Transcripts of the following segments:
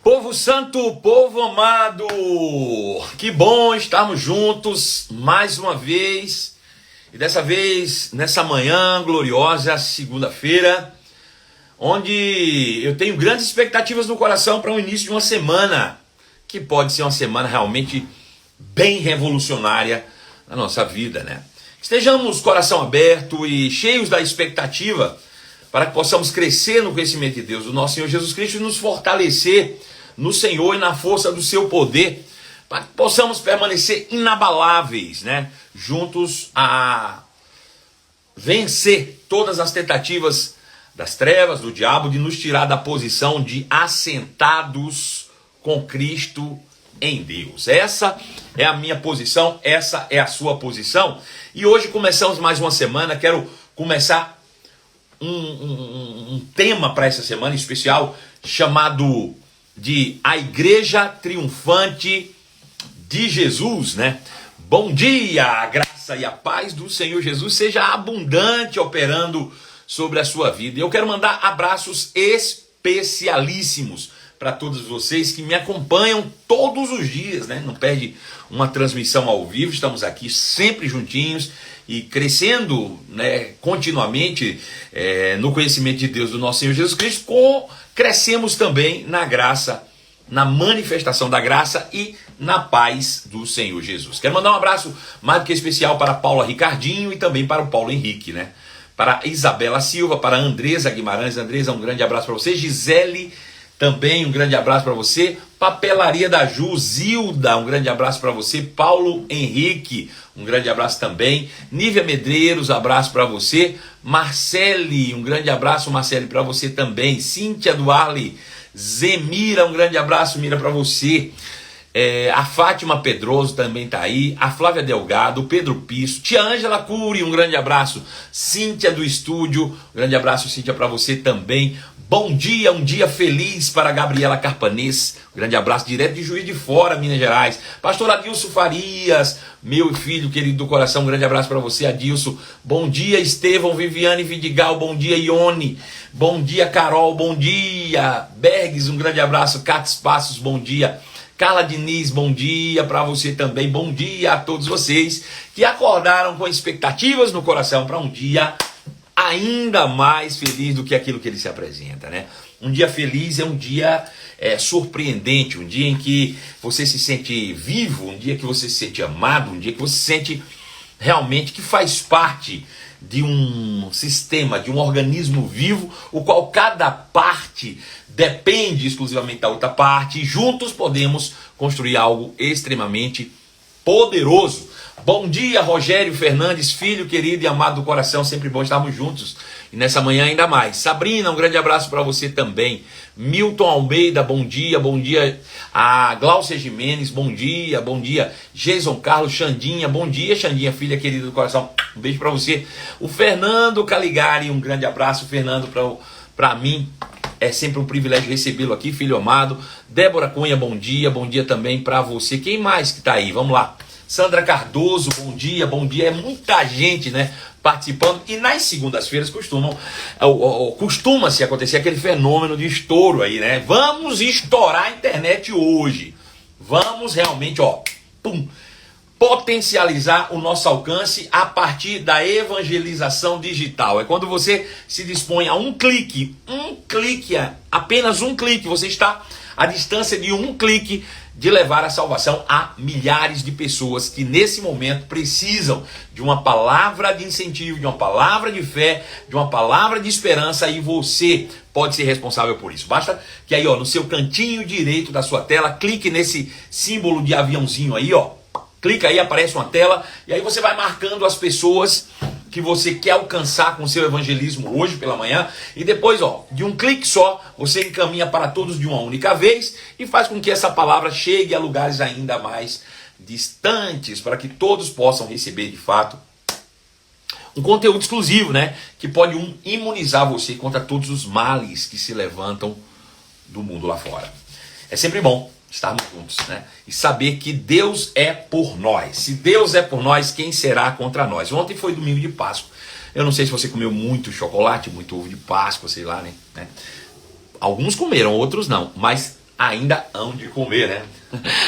Povo santo, povo amado, que bom estarmos juntos mais uma vez, e dessa vez nessa manhã gloriosa, segunda-feira, onde eu tenho grandes expectativas no coração para o início de uma semana, que pode ser uma semana realmente bem revolucionária na nossa vida, né? Estejamos coração aberto e cheios da expectativa para que possamos crescer no conhecimento de Deus, do nosso Senhor Jesus Cristo, e nos fortalecer no Senhor e na força do seu poder, para que possamos permanecer inabaláveis, né? Juntos a vencer todas as tentativas das trevas, do diabo, de nos tirar da posição de assentados com Cristo em Deus. Essa é a minha posição, essa é a sua posição. E hoje começamos mais uma semana. Quero começar um tema para essa semana especial, chamado de A Igreja Triunfante de Jesus, né? Bom dia, a graça e a paz do Senhor Jesus seja abundante operando sobre a sua vida. E eu quero mandar abraços especialíssimos para todos vocês que me acompanham todos os dias, né? Não perde uma transmissão ao vivo, estamos aqui sempre juntinhos e crescendo, né, continuamente no conhecimento de Deus, do nosso Senhor Jesus Cristo, crescemos também na graça, na manifestação da graça e na paz do Senhor Jesus. Quero mandar um abraço mais do que especial para Paula Ricardinho e também para o Paulo Henrique, né? Para Isabela Silva, para Andresa Guimarães. Andresa, um grande abraço para você. Gisele, também um grande abraço para você. Papelaria da Ju, Zilda, um grande abraço para você. Paulo Henrique, um grande abraço também. Nívia Medreiros, abraço para você. Marcele, um grande abraço, Marcele, para você também. Cíntia Duarle, Zemira, um grande abraço, Mira, para você. A Fátima Pedroso também está aí. A Flávia Delgado, o Pedro Pisso, Tia Ângela Cury, um grande abraço. Cíntia do estúdio, um grande abraço, Cíntia, para você também. Bom dia, um dia feliz para Gabriela Carpanês, um grande abraço direto de Juiz de Fora, Minas Gerais. Pastor Adilson Farias, meu filho querido do coração, um grande abraço para você, Adilson. Bom dia, Estevão, Viviane Vidigal, bom dia, Ione. Bom dia, Carol, bom dia. Bergs, um grande abraço. Cates Passos, bom dia. Carla Diniz, bom dia para você também. Bom dia a todos vocês que acordaram com expectativas no coração para um dia ainda mais feliz do que aquilo que ele se apresenta, né? Um dia feliz é um dia surpreendente, um dia em que você se sente vivo, um dia que você se sente amado, um dia que você se sente realmente que faz parte de um sistema, de um organismo vivo, o qual cada parte depende exclusivamente da outra parte, e juntos podemos construir algo extremamente poderoso. Bom dia, Rogério Fernandes, filho querido e amado do coração, sempre bom estarmos juntos, e nessa manhã ainda mais. Sabrina, um grande abraço para você também. Milton Almeida, bom dia a Gláucia Jimenez, bom dia, Jason Carlos, Xandinha, bom dia, Xandinha, filha querida do coração, um beijo para você. O Fernando Caligari, um grande abraço, Fernando, para mim é sempre um privilégio recebê-lo aqui, filho amado. Débora Cunha, bom dia também para você. Quem mais que tá aí? Vamos lá. Sandra Cardoso, bom dia, é muita gente, né, participando, e nas segundas-feiras costuma-se acontecer aquele fenômeno de estouro aí, né? Vamos estourar a internet hoje, vamos realmente, potencializar o nosso alcance a partir da evangelização digital. É quando você se dispõe a apenas um clique, você está à distância de um clique de levar a salvação a milhares de pessoas que nesse momento precisam de uma palavra de incentivo, de uma palavra de fé, de uma palavra de esperança, e você pode ser responsável por isso. Basta que aí, no seu cantinho direito da sua tela, clique nesse símbolo de aviãozinho aí, clica aí, aparece uma tela, e aí você vai marcando as pessoas que você quer alcançar com o seu evangelismo hoje pela manhã, e depois, de um clique só, você encaminha para todos de uma única vez e faz com que essa palavra chegue a lugares ainda mais distantes, para que todos possam receber de fato um conteúdo exclusivo, né? Que pode imunizar você contra todos os males que se levantam do mundo lá fora. É sempre bom estarmos juntos, né? E saber que Deus é por nós. Se Deus é por nós, quem será contra nós? Ontem foi domingo de Páscoa. Eu não sei se você comeu muito chocolate, muito ovo de Páscoa, sei lá, né? Alguns comeram, outros não. Mas ainda hão de comer, né?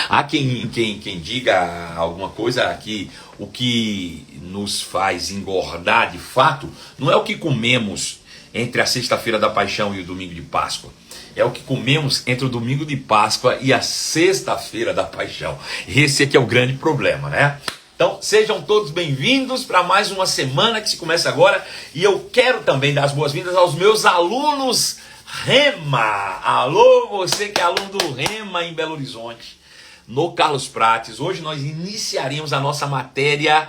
Há quem diga alguma coisa que o que nos faz engordar de fato não é o que comemos entre a sexta-feira da paixão e o domingo de Páscoa. É o que comemos entre o domingo de Páscoa e a sexta-feira da paixão. Esse aqui é o grande problema, né? Então, sejam todos bem-vindos para mais uma semana que se começa agora. E eu quero também dar as boas-vindas aos meus alunos Rema. Alô, você que é aluno do Rema em Belo Horizonte, no Carlos Prates. Hoje nós iniciaremos a nossa matéria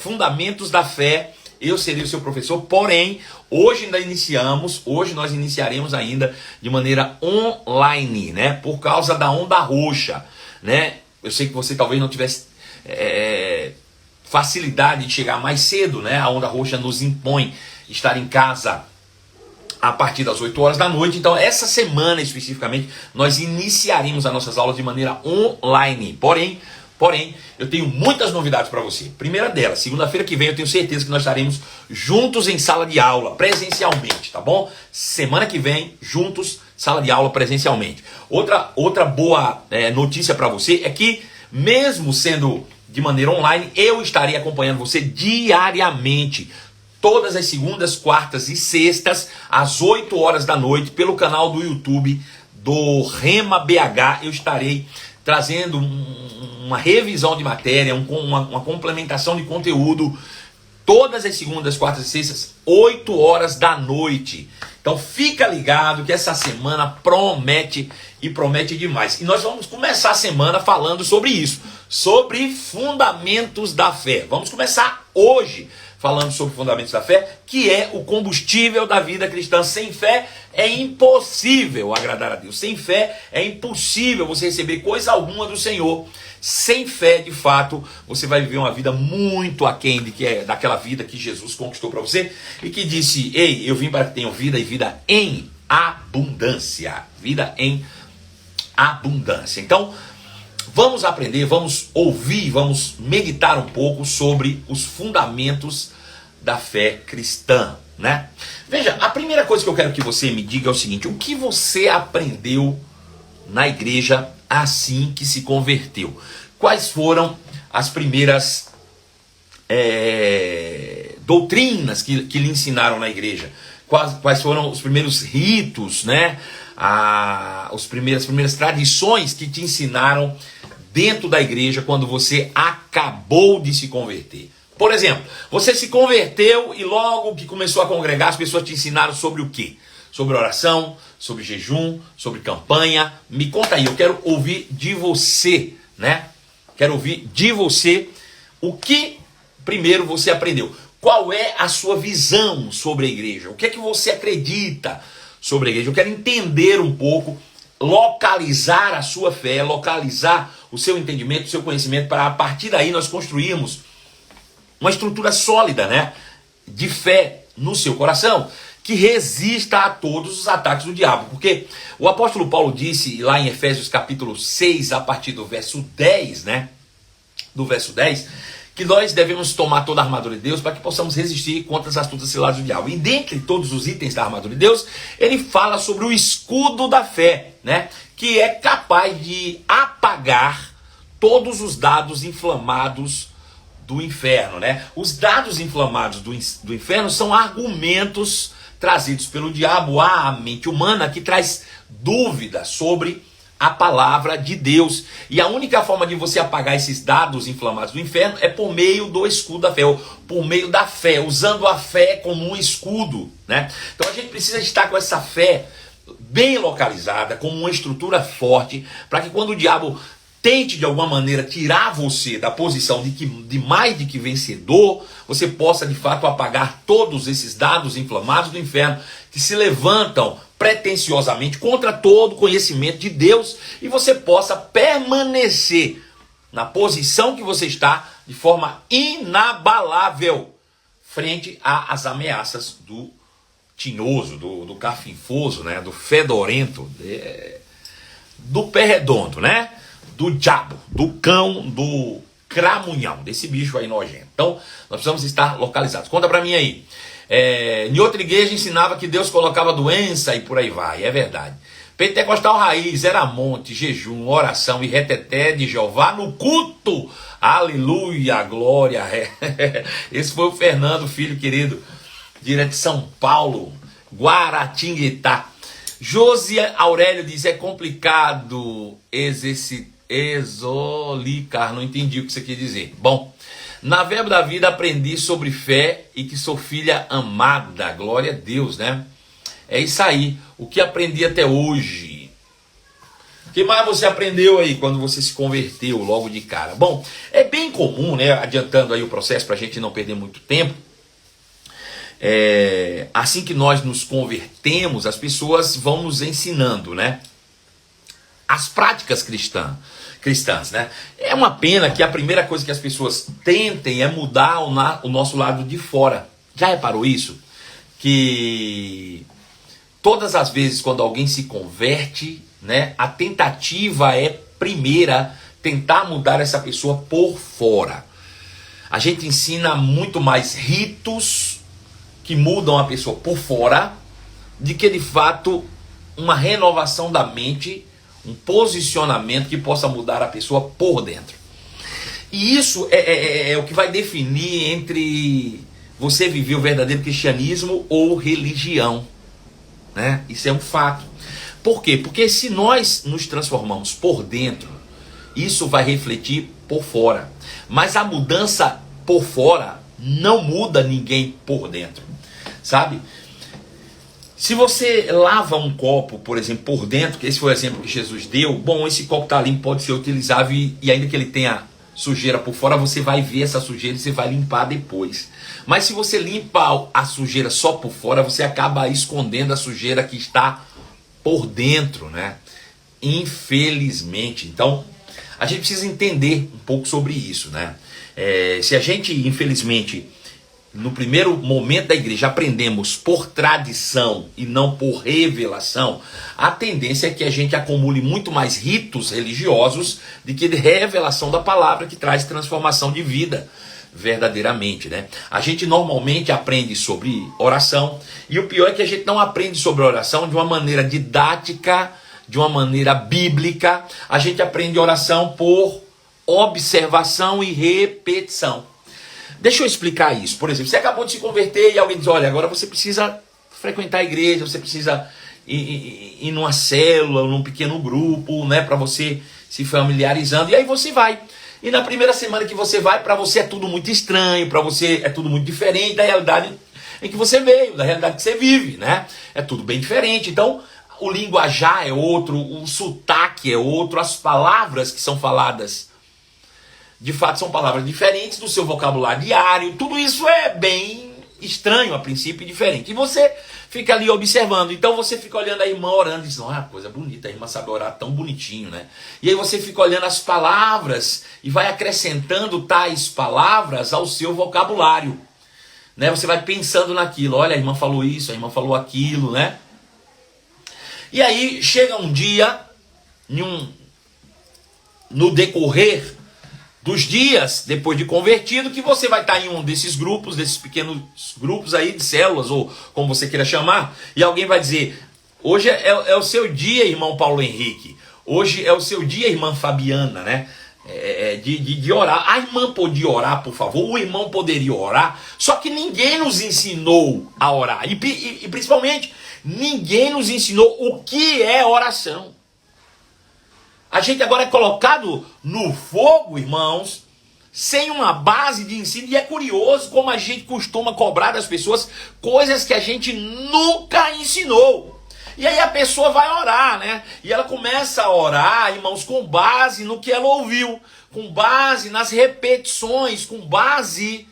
Fundamentos da Fé. Eu serei o seu professor, porém, hoje nós iniciaremos ainda de maneira online, né? Por causa da onda roxa, né? Eu sei que você talvez não tivesse facilidade de chegar mais cedo, né? A onda roxa nos impõe estar em casa a partir das 8 horas da noite. Então essa semana especificamente nós iniciaremos as nossas aulas de maneira online. Porém, eu tenho muitas novidades para você. Primeira delas, segunda-feira que vem eu tenho certeza que nós estaremos juntos em sala de aula, presencialmente, tá bom? Semana que vem, juntos, sala de aula presencialmente. Outra boa notícia para você é que, mesmo sendo de maneira online, eu estarei acompanhando você diariamente, todas as segundas, quartas e sextas, às 8 horas da noite, pelo canal do YouTube do Rema BH. Eu estarei trazendo uma revisão de matéria, uma complementação de conteúdo, todas as segundas, quartas e sextas, 8 horas da noite. Então fica ligado que essa semana promete e promete demais. E nós vamos começar a semana falando sobre isso, sobre fundamentos da fé. Vamos começar hoje falando sobre fundamentos da fé, que é o combustível da vida cristã. Sem fé é impossível agradar a Deus. Sem fé é impossível você receber coisa alguma do Senhor. Sem fé, de fato, você vai viver uma vida muito aquém daquela vida que Jesus conquistou para você e que disse: ei, eu vim para que tenham vida e vida em abundância. Vida em abundância. Então, vamos aprender, vamos ouvir, vamos meditar um pouco sobre os fundamentos da fé cristã, né? Veja, a primeira coisa que eu quero que você me diga é o seguinte: o que você aprendeu na igreja assim que se converteu? Quais foram as primeiras doutrinas que lhe ensinaram na igreja? Quais foram os primeiros ritos, né? As primeiras tradições que te ensinaram dentro da igreja quando você acabou de se converter? Por exemplo, você se converteu e logo que começou a congregar, as pessoas te ensinaram sobre o quê? Sobre oração, sobre jejum, sobre campanha. Me conta aí, eu quero ouvir de você, né? Quero ouvir de você o que primeiro você aprendeu. Qual é a sua visão sobre a igreja? O que é que você acredita sobre a igreja? Eu quero entender um pouco, localizar a sua fé, localizar o seu entendimento, o seu conhecimento, para a partir daí nós construirmos uma estrutura sólida, né, de fé no seu coração, que resista a todos os ataques do diabo. Porque o apóstolo Paulo disse lá em Efésios capítulo 6, a partir do verso 10, né, do verso 10, que nós devemos tomar toda a armadura de Deus para que possamos resistir contra as astutas ciladas do diabo. E dentre todos os itens da armadura de Deus, ele fala sobre o escudo da fé, né, que é capaz de apagar todos os dados inflamados do inferno, né? Os dados inflamados do inferno são argumentos trazidos pelo diabo à mente humana, que traz dúvida sobre a palavra de Deus. E a única forma de você apagar esses dados inflamados do inferno é por meio do escudo da fé, ou por meio da fé, usando a fé como um escudo, né? Então a gente precisa estar com essa fé bem localizada, com uma estrutura forte, para que quando o diabo tente de alguma maneira tirar você da posição de mais de que vencedor, você possa de fato apagar todos esses dados inflamados do inferno que se levantam pretensiosamente contra todo conhecimento de Deus, e você possa permanecer na posição que você está de forma inabalável frente às ameaças do tinhoso, do cafinfoso, né, do fedorento, do pé redondo, né? Do diabo, do cão, do cramunhão, desse bicho aí nojento. Então, nós precisamos estar localizados. Conta pra mim aí. Em outra igreja ensinava que Deus colocava doença e por aí vai. É verdade. Pentecostal raiz era monte, jejum, oração e reteté de Jeová no culto. Aleluia, glória. Esse foi o Fernando, filho querido, direto de São Paulo, Guaratinguetá. Josi Aurélio diz, é complicado exolicar, não entendi o que você quer dizer. Bom, na Verbo da Vida aprendi sobre fé e que sou filha amada, glória a Deus, né? É isso aí, o que aprendi até hoje. O que mais você aprendeu aí quando você se converteu logo de cara? Bom, é bem comum, né? Adiantando aí o processo para a gente não perder muito tempo. Assim que nós nos convertemos, as pessoas vão nos ensinando, né? As práticas cristãs, né? É uma pena que a primeira coisa que as pessoas tentem é mudar o nosso lado de fora. Já reparou isso? Que todas as vezes quando alguém se converte, né, a tentativa é primeira tentar mudar essa pessoa por fora. A gente ensina muito mais ritos que mudam a pessoa por fora do que de fato uma renovação da mente, um posicionamento que possa mudar a pessoa por dentro. E isso é o que vai definir entre você viver o verdadeiro cristianismo ou religião, né? Isso é um fato. Por quê? Porque se nós nos transformamos por dentro, isso vai refletir por fora. Mas a mudança por fora não muda ninguém por dentro, sabe? Se você lava um copo, por exemplo, por dentro, que esse foi o exemplo que Jesus deu, bom, esse copo está limpo, pode ser utilizável e ainda que ele tenha sujeira por fora, você vai ver essa sujeira e você vai limpar depois. Mas se você limpa a sujeira só por fora, você acaba escondendo a sujeira que está por dentro, né? Infelizmente. Então, a gente precisa entender um pouco sobre isso, né? Se a gente, infelizmente, no primeiro momento da igreja aprendemos por tradição e não por revelação, a tendência é que a gente acumule muito mais ritos religiosos do que de revelação da palavra que traz transformação de vida verdadeiramente, né? A gente normalmente aprende sobre oração e o pior é que a gente não aprende sobre oração de uma maneira didática, de uma maneira bíblica. A gente aprende oração por observação e repetição. Deixa eu explicar isso. Por exemplo, você acabou de se converter e alguém diz, olha, agora você precisa frequentar a igreja, você precisa ir numa célula, num pequeno grupo, né, para você se familiarizando. E aí você vai. E na primeira semana que você vai, para você é tudo muito estranho, para você é tudo muito diferente da realidade em que você veio, da realidade que você vive, né? É tudo bem diferente. Então, o linguajar é outro, o sotaque é outro, as palavras que são faladas de fato são palavras diferentes do seu vocabulário diário. Tudo isso é bem estranho a princípio e diferente. E você fica ali observando. Então você fica olhando a irmã orando e diz, olha, coisa bonita, a irmã sabe orar tão bonitinho, né? E aí você fica olhando as palavras e vai acrescentando tais palavras ao seu vocabulário, né? Você vai pensando naquilo, olha, a irmã falou isso, a irmã falou aquilo, né? E aí chega um dia, no decorrer dos dias depois de convertido, que você vai estar em um desses grupos, desses pequenos grupos aí de células, ou como você queira chamar, e alguém vai dizer, hoje é o seu dia, irmão Paulo Henrique, hoje é o seu dia, irmã Fabiana, né? De orar. A irmã podia orar, por favor, o irmão poderia orar, só que ninguém nos ensinou a orar, e principalmente, ninguém nos ensinou o que é oração. A gente agora é colocado no fogo, irmãos, sem uma base de ensino. E é curioso como a gente costuma cobrar das pessoas coisas que a gente nunca ensinou. E aí a pessoa vai orar, né? E ela começa a orar, irmãos, com base no que ela ouviu, com base nas repetições, com base,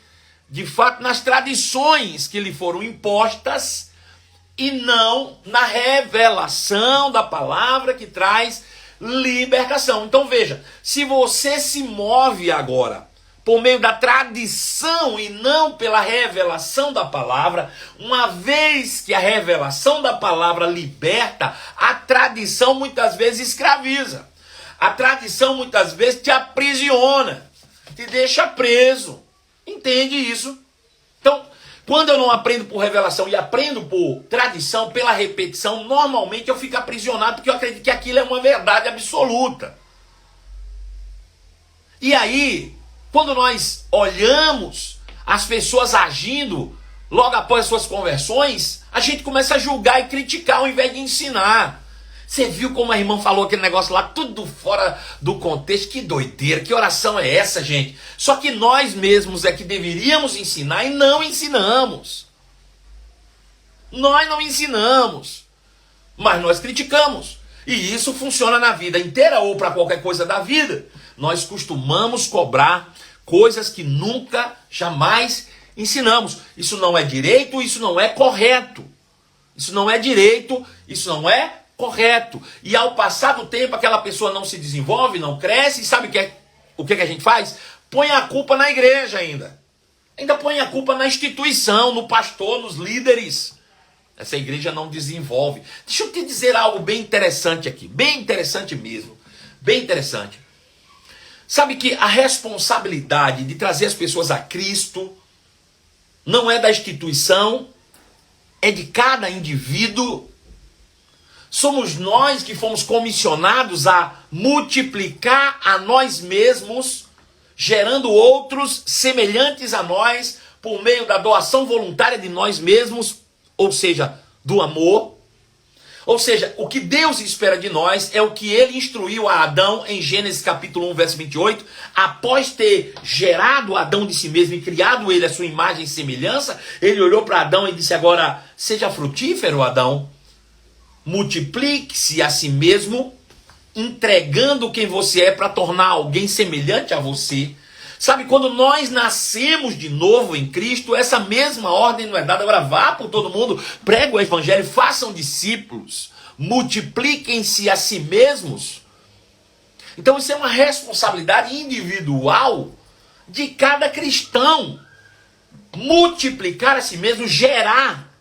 de fato, nas tradições que lhe foram impostas e não na revelação da palavra que traz libertação. Então veja, se você se move agora por meio da tradição e não pela revelação da palavra, uma vez que a revelação da palavra liberta, a tradição muitas vezes escraviza. A tradição muitas vezes te aprisiona, te deixa preso. Entende isso? Então, Quando eu não aprendo por revelação e aprendo por tradição, pela repetição, normalmente eu fico aprisionado porque eu acredito que aquilo é uma verdade absoluta. E aí, quando nós olhamos as pessoas agindo logo após as suas conversões, a gente começa a julgar e criticar ao invés de ensinar. Você viu como a irmã falou aquele negócio lá, tudo fora do contexto? Que doideira, que oração é essa, gente? Só que nós mesmos é que deveríamos ensinar e não ensinamos. Nós não ensinamos, mas nós criticamos. E isso funciona na vida inteira ou para qualquer coisa da vida. Nós costumamos cobrar coisas que nunca, jamais ensinamos. Isso não é direito, isso não é correto. Isso não é direito, isso não é correto. E ao passar do tempo, aquela pessoa não se desenvolve, não cresce, e sabe o que a gente faz? Põe a culpa na igreja ainda. Ainda põe a culpa na instituição, no pastor, nos líderes. Essa igreja não desenvolve. Deixa eu te dizer algo bem interessante aqui. Bem interessante mesmo. Bem interessante. Sabe que a responsabilidade de trazer as pessoas a Cristo não é da instituição, é de cada indivíduo. Somos nós que fomos comissionados a multiplicar a nós mesmos, gerando outros semelhantes a nós, por meio da doação voluntária de nós mesmos, ou seja, do amor. Ou seja, o que Deus espera de nós é o que ele instruiu a Adão em Gênesis capítulo 1, verso 28, após ter gerado Adão de si mesmo e criado ele a sua imagem e semelhança, ele olhou para Adão e disse: agora, seja frutífero, Adão, multiplique-se a si mesmo, entregando quem você é para tornar alguém semelhante a você. Sabe, quando nós nascemos de novo em Cristo, essa mesma ordem não é dada. Agora vá por todo mundo, pregue o evangelho, façam discípulos, multipliquem-se a si mesmos. Então isso é uma responsabilidade individual de cada cristão. Multiplicar a si mesmo, gerar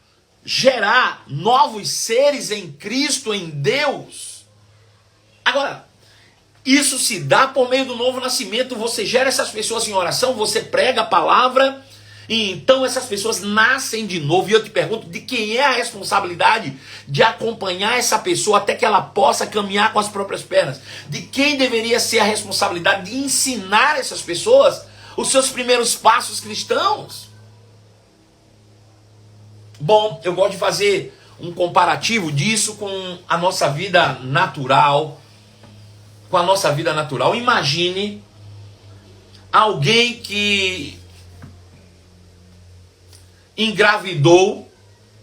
novos seres em Cristo, em Deus. Agora, isso se dá por meio do novo nascimento. Você gera essas pessoas em oração, você prega a palavra, e então essas pessoas nascem de novo. E eu te pergunto, de quem é a responsabilidade de acompanhar essa pessoa até que ela possa caminhar com as próprias pernas? De quem deveria ser a responsabilidade de ensinar essas pessoas os seus primeiros passos cristãos? Bom, eu gosto de fazer um comparativo disso com a nossa vida natural. Com a nossa vida natural. Imagine alguém que engravidou,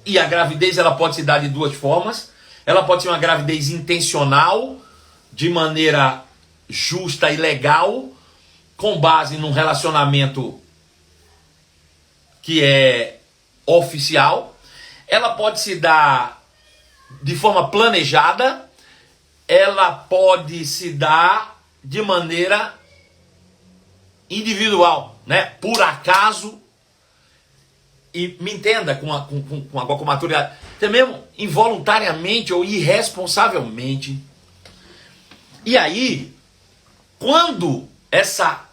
e a gravidez ela pode se dar de duas formas. Ela pode ser uma gravidez intencional, de maneira justa e legal, com base num relacionamento que é oficial. Ela pode se dar de forma planejada. Ela pode se dar de maneira individual, né? Por acaso. E me entenda com a maturidade, até mesmo involuntariamente ou irresponsavelmente. E aí, quando essa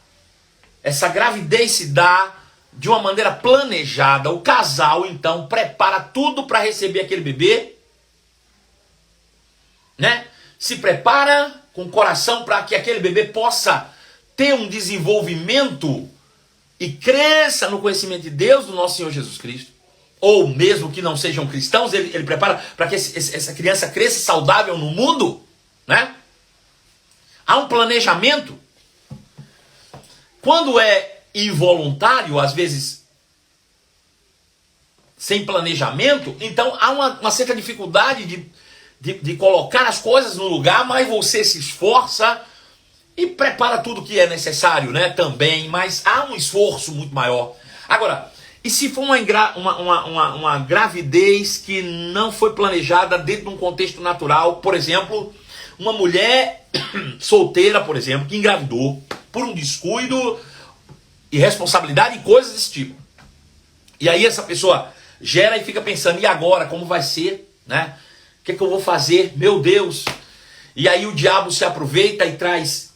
gravidez se dá de uma maneira planejada, o casal então prepara tudo para receber aquele bebê, né? Se prepara com o coração para que aquele bebê possa ter um desenvolvimento e cresça no conhecimento de Deus, do nosso Senhor Jesus Cristo. Ou mesmo que não sejam cristãos, ele prepara para que essa criança cresça saudável no mundo, né? Há um planejamento. Quando é involuntário, às vezes sem planejamento, então há uma certa dificuldade de colocar as coisas no lugar, mas você se esforça e prepara tudo que é necessário, né? Também, mas há um esforço muito maior. Agora, e se for uma gravidez que não foi planejada dentro de um contexto natural? Por exemplo, uma mulher solteira, por exemplo, que engravidou por um descuido, irresponsabilidade e coisas desse tipo. E aí essa pessoa gera e fica pensando, e agora, como vai ser, né? O que eu vou fazer? Meu Deus! E aí o diabo se aproveita e traz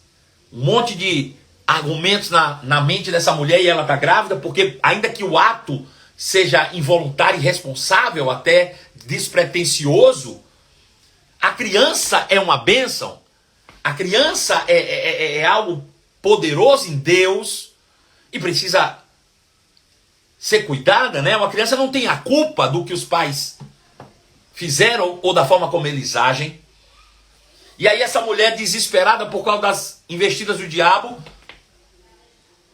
um monte de argumentos na mente dessa mulher, e ela está grávida, porque ainda que o ato seja involuntário, irresponsável, até despretensioso, a criança é uma bênção. A criança é algo poderoso em Deus e precisa ser cuidada, né? Uma criança não tem a culpa do que os pais fizeram ou da forma como eles agem. E aí essa mulher desesperada por causa das investidas do diabo,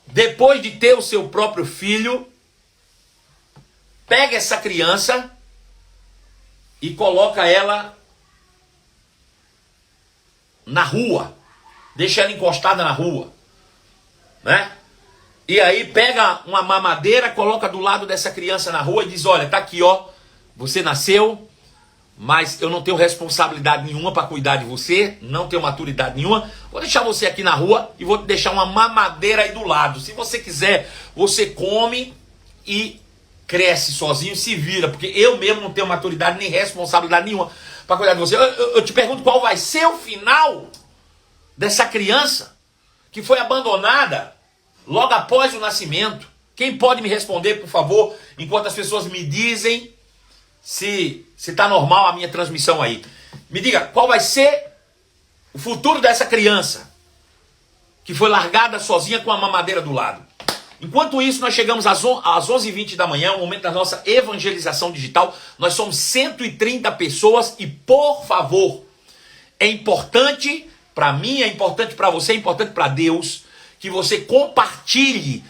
depois de ter o seu próprio filho, pega essa criança e coloca ela na rua, deixa ela encostada na rua, né? E aí pega uma mamadeira, coloca do lado dessa criança na rua e diz: olha, tá aqui, ó, você nasceu, mas eu não tenho responsabilidade nenhuma para cuidar de você, não tenho maturidade nenhuma, vou deixar você aqui na rua e vou te deixar uma mamadeira aí do lado. Se você quiser, você come e cresce sozinho, se vira, porque eu mesmo não tenho maturidade nem responsabilidade nenhuma para cuidar de você. Eu te pergunto, qual vai ser o final dessa criança que foi abandonada logo após o nascimento? Quem pode me responder, por favor, enquanto as pessoas me dizem se está normal a minha transmissão aí? Me diga, qual vai ser o futuro dessa criança que foi largada sozinha com a mamadeira do lado? Enquanto isso, nós chegamos às 11h20 da manhã, o momento da nossa evangelização digital. Nós somos 130 pessoas e, por favor, é importante para mim, é importante para você, é importante para Deus, que você compartilhe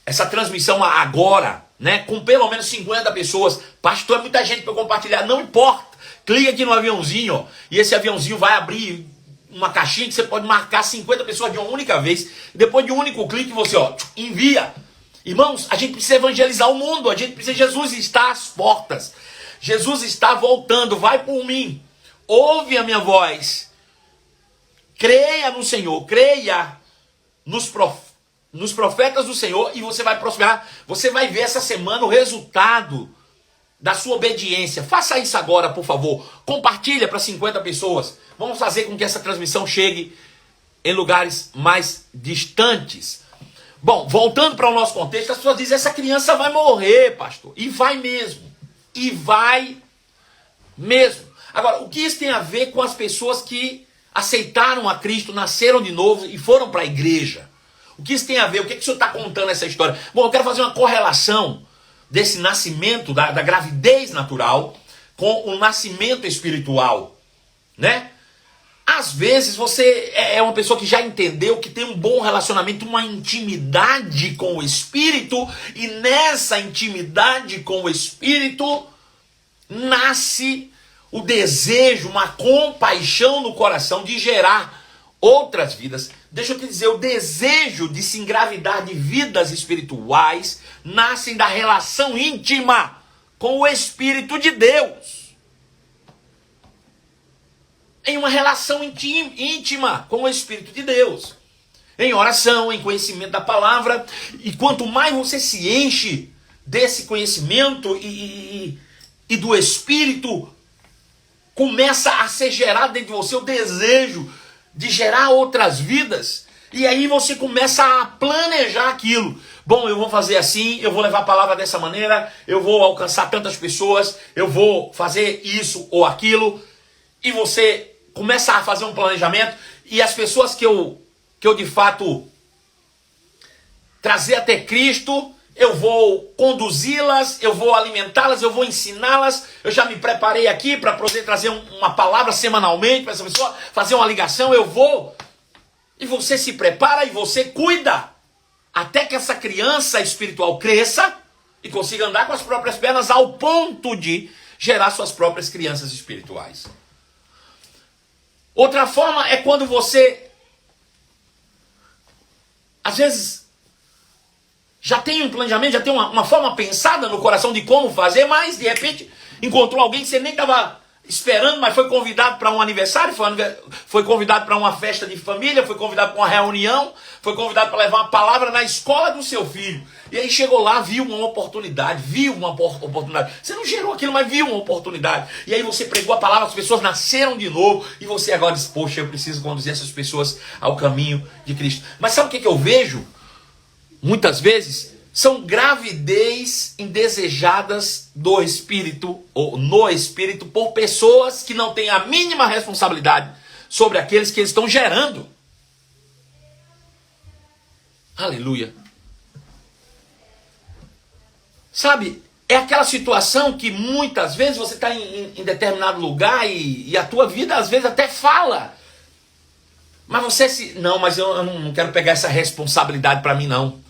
essa transmissão agora, né, com pelo menos 50 pessoas. Pastor, é muita gente para compartilhar, não importa. Clica aqui no aviãozinho, ó, e esse aviãozinho vai abrir uma caixinha que você pode marcar 50 pessoas de uma única vez. Depois de um único clique, você, ó, envia. Irmãos, a gente precisa evangelizar o mundo. Jesus está às portas. Jesus está voltando. Vai por mim. Ouve a minha voz. Creia no Senhor. Creia nos profetas do Senhor e você vai prosperar. Você vai ver essa semana o resultado da sua obediência. Faça isso agora, por favor. Compartilha para 50 pessoas. Vamos fazer com que essa transmissão chegue em lugares mais distantes. Bom, voltando para o nosso contexto, as pessoas dizem: essa criança vai morrer, pastor. E vai mesmo. E vai mesmo. Agora, o que isso tem a ver com as pessoas que aceitaram a Cristo, nasceram de novo e foram para a igreja? O que isso tem a ver? O que o senhor está contando essa história? Bom, eu quero fazer uma correlação desse nascimento, da gravidez natural, com o nascimento espiritual, né? Às vezes você é uma pessoa que já entendeu que tem um bom relacionamento, uma intimidade com o Espírito, e nessa intimidade com o Espírito nasce o desejo, uma compaixão no coração de gerar outras vidas. Deixa eu te dizer, o desejo de se engravidar de vidas espirituais nascem da relação íntima com o Espírito de Deus. Em uma relação íntima com o Espírito de Deus. Em oração, em conhecimento da palavra. E quanto mais você se enche desse conhecimento e do Espírito, começa a ser gerado dentro de você o desejo de gerar outras vidas. E aí você começa a planejar aquilo. Bom, eu vou fazer assim, eu vou levar a palavra dessa maneira, eu vou alcançar tantas pessoas, eu vou fazer isso ou aquilo. E você começa a fazer um planejamento, e as pessoas que eu de fato trazer até Cristo, eu vou conduzi-las, eu vou alimentá-las, eu vou ensiná-las. Eu já me preparei aqui para poder trazer uma palavra semanalmente para essa pessoa, fazer uma ligação, eu vou. E você se prepara e você cuida, até que essa criança espiritual cresça e consiga andar com as próprias pernas ao ponto de gerar suas próprias crianças espirituais. Outra forma é quando você, às vezes, já tem um planejamento, já tem uma forma pensada no coração de como fazer, mas de repente encontrou alguém que você nem estava esperando, mas foi convidado para um aniversário, foi convidado para uma festa de família, foi convidado para uma reunião, foi convidado para levar uma palavra na escola do seu filho. E aí chegou lá, viu uma oportunidade. Você não gerou aquilo, mas viu uma oportunidade. E aí você pregou a palavra, as pessoas nasceram de novo, e você agora diz: poxa, eu preciso conduzir essas pessoas ao caminho de Cristo. Mas sabe o que eu vejo? Muitas vezes, são gravidez indesejadas do espírito ou no espírito por pessoas que não têm a mínima responsabilidade sobre aqueles que eles estão gerando. Aleluia. Sabe, é aquela situação que muitas vezes você está em determinado lugar e a tua vida às vezes até fala. Mas você não, mas eu não quero pegar essa responsabilidade para mim não.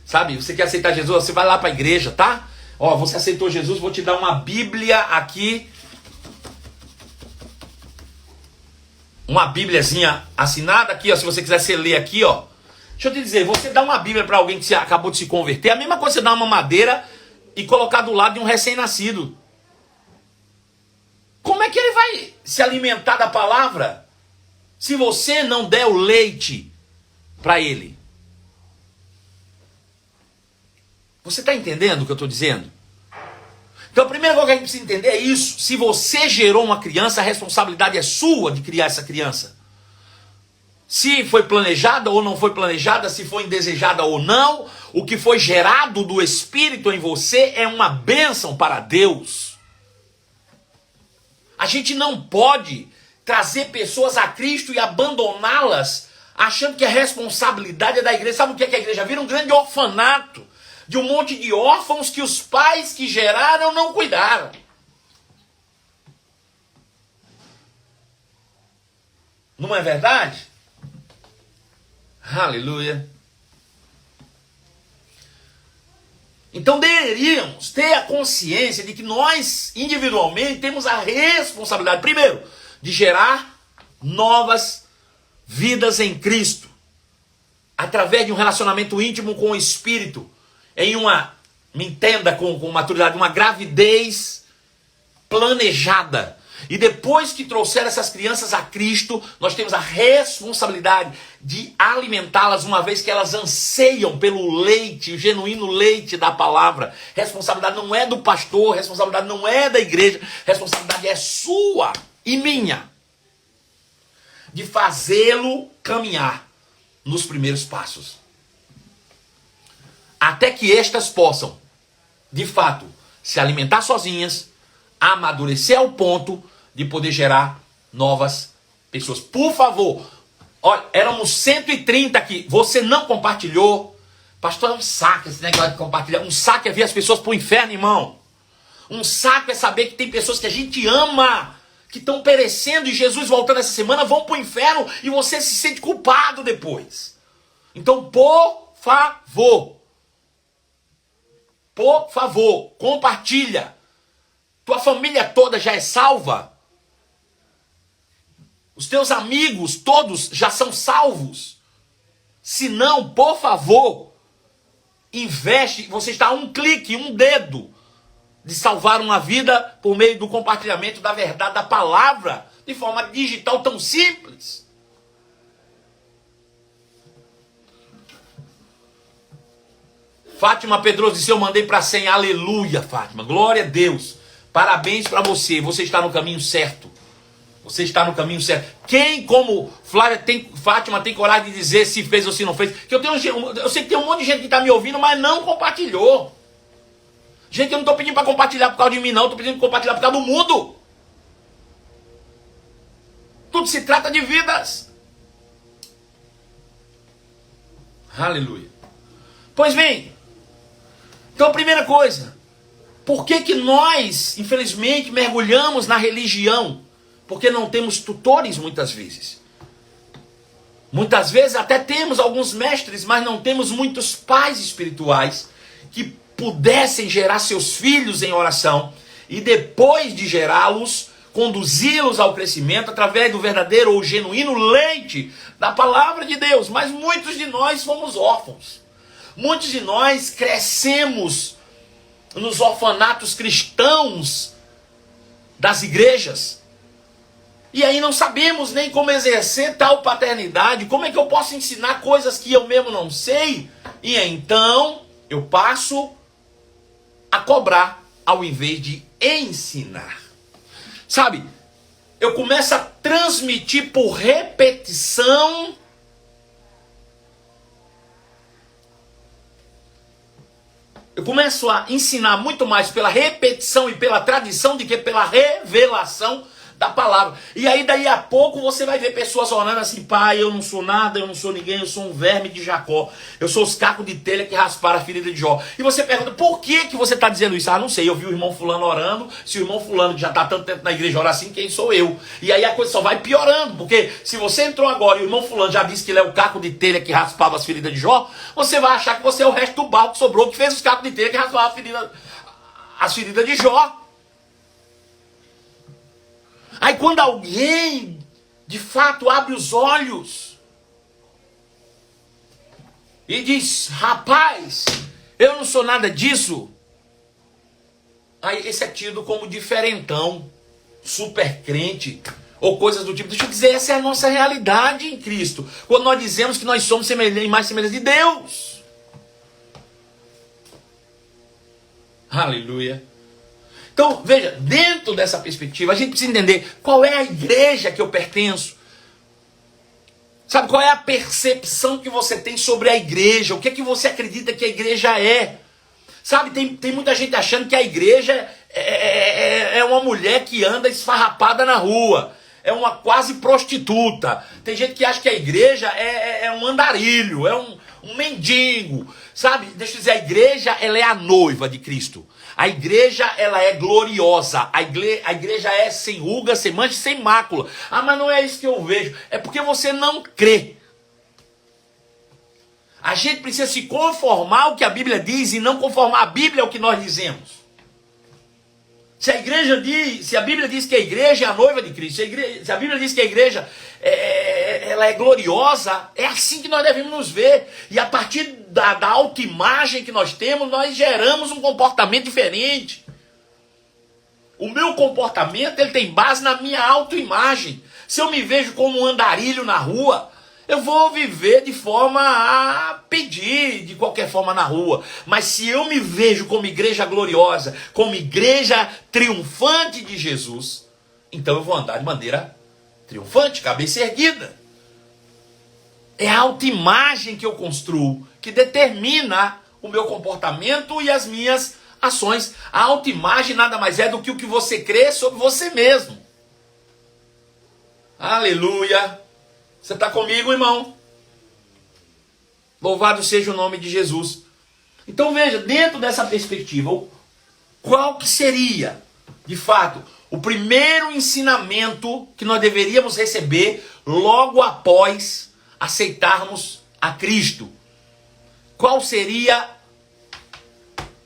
Sabe, você quer aceitar Jesus, você vai lá para a igreja, tá? Ó, você aceitou Jesus, vou te dar uma Bíblia aqui. Uma Bíbliazinha assinada aqui, ó, se você quiser você ler aqui, ó. Deixa eu te dizer, você dá uma Bíblia para alguém que acabou de se converter, a mesma coisa você dar uma madeira e colocar do lado de um recém-nascido. Como é que ele vai se alimentar da palavra se você não der o leite para ele? Você está entendendo o que eu estou dizendo? Então a primeira coisa que a gente precisa entender é isso. Se você gerou uma criança, a responsabilidade é sua de criar essa criança. Se foi planejada ou não foi planejada, se foi indesejada ou não, o que foi gerado do Espírito em você é uma bênção para Deus. A gente não pode trazer pessoas a Cristo e abandoná-las achando que a responsabilidade é da igreja. Sabe o que é que a igreja vira? Um grande orfanato de um monte de órfãos que os pais que geraram não cuidaram. Não é verdade? Aleluia. Então deveríamos ter a consciência de que nós, individualmente, temos a responsabilidade, primeiro, de gerar novas vidas em Cristo, através de um relacionamento íntimo com o Espírito, em uma, me entenda com maturidade, uma gravidez planejada. E depois que trouxer essas crianças a Cristo, nós temos a responsabilidade de alimentá-las, uma vez que elas anseiam pelo leite, o genuíno leite da palavra. Responsabilidade não é do pastor, responsabilidade não é da igreja, responsabilidade é sua e minha, de fazê-lo caminhar nos primeiros passos, até que estas possam, de fato, se alimentar sozinhas, amadurecer ao ponto de poder gerar novas pessoas. Por favor, olha, éramos 130 aqui, você não compartilhou. Pastor, é um saco esse negócio de compartilhar. Um saco é ver as pessoas pro inferno, irmão. Um saco é saber que tem pessoas que a gente ama, que estão perecendo, e Jesus voltando essa semana vão pro inferno e você se sente culpado depois. Então, por favor, compartilha. Tua família toda já é salva? Os teus amigos todos já são salvos? Se não, por favor, investe. Você está a um clique, um dedo de salvar uma vida por meio do compartilhamento da verdade, da palavra, de forma digital tão simples. Fátima Pedroso disse: eu mandei para 100. Aleluia, Fátima, glória a Deus. Parabéns para você, você está no caminho certo. Você está no caminho certo. Quem, como Fátima, tem coragem de dizer se fez ou se não fez? Que eu sei que tem um monte de gente que está me ouvindo, mas não compartilhou. Gente, eu não estou pedindo para compartilhar por causa de mim, não. Estou pedindo para compartilhar por causa do mundo. Tudo se trata de vidas. Aleluia. Pois bem, então a primeira coisa, por que nós, infelizmente, mergulhamos na religião? Porque não temos tutores muitas vezes. Muitas vezes até temos alguns mestres, mas não temos muitos pais espirituais que pudessem gerar seus filhos em oração e depois de gerá-los, conduzi-los ao crescimento através do verdadeiro ou genuíno leite da palavra de Deus. Mas muitos de nós fomos órfãos. Muitos de nós crescemos nos orfanatos cristãos das igrejas. E aí não sabemos nem como exercer tal paternidade. Como é que eu posso ensinar coisas que eu mesmo não sei? E então eu passo a cobrar ao invés de ensinar. Sabe, eu começo a transmitir por repetição Eu começo a ensinar muito mais pela repetição e pela tradição do que pela revelação da palavra. E aí daí a pouco você vai ver pessoas orando assim: pai, eu não sou nada, eu não sou ninguém, eu sou um verme de Jacó, eu sou os cacos de telha que rasparam a ferida de Jó. E você pergunta: por que você está dizendo isso? Ah, não sei, eu vi o irmão fulano orando. Se o irmão fulano que já está tanto tempo na igreja ora assim, quem sou eu? E aí a coisa só vai piorando, porque se você entrou agora e o irmão fulano já disse que ele é o caco de telha que raspava as feridas de Jó, você vai achar que você é o resto do barro que sobrou, que fez os cacos de telha que raspavam as feridas de Jó. Aí quando alguém, de fato, abre os olhos e diz: rapaz, eu não sou nada disso, aí esse é tido como diferentão, super crente, ou coisas do tipo. Deixa eu dizer, essa é a nossa realidade em Cristo, quando nós dizemos que nós somos mais semelhantes de Deus. Aleluia. Então, veja, dentro dessa perspectiva, a gente precisa entender qual é a igreja que eu pertenço. Sabe, qual é a percepção que você tem sobre a igreja? O que é que você acredita que a igreja é? Sabe, tem muita gente achando que a igreja é uma mulher que anda esfarrapada na rua. É uma quase prostituta. Tem gente que acha que a igreja é um andarilho, é um mendigo. Sabe, deixa eu dizer, a igreja ela é a noiva de Cristo. A igreja, ela é gloriosa. A igreja é sem ruga, sem mancha, sem mácula. Ah, mas não é isso que eu vejo. É porque você não crê. A gente precisa se conformar ao que a Bíblia diz e não conformar a Bíblia ao que nós dizemos. Se a Bíblia diz que a igreja é a noiva de Cristo, se a Bíblia diz que a igreja ela é gloriosa, é assim que nós devemos nos ver. E a partir da autoimagem que nós temos, nós geramos um comportamento diferente. O meu comportamento ele tem base na minha autoimagem. Se eu me vejo como um andarilho na rua, eu vou viver de forma a pedir de qualquer forma na rua. Mas se eu me vejo como igreja gloriosa, como igreja triunfante de Jesus, então eu vou andar de maneira triunfante, cabeça erguida. É a autoimagem que eu construo que determina o meu comportamento e as minhas ações. A autoimagem nada mais é do que o que você crê sobre você mesmo. Aleluia! Você está comigo, irmão? Louvado seja o nome de Jesus. Então veja, dentro dessa perspectiva, qual que seria, de fato, o primeiro ensinamento que nós deveríamos receber logo após aceitarmos a Cristo? Qual seria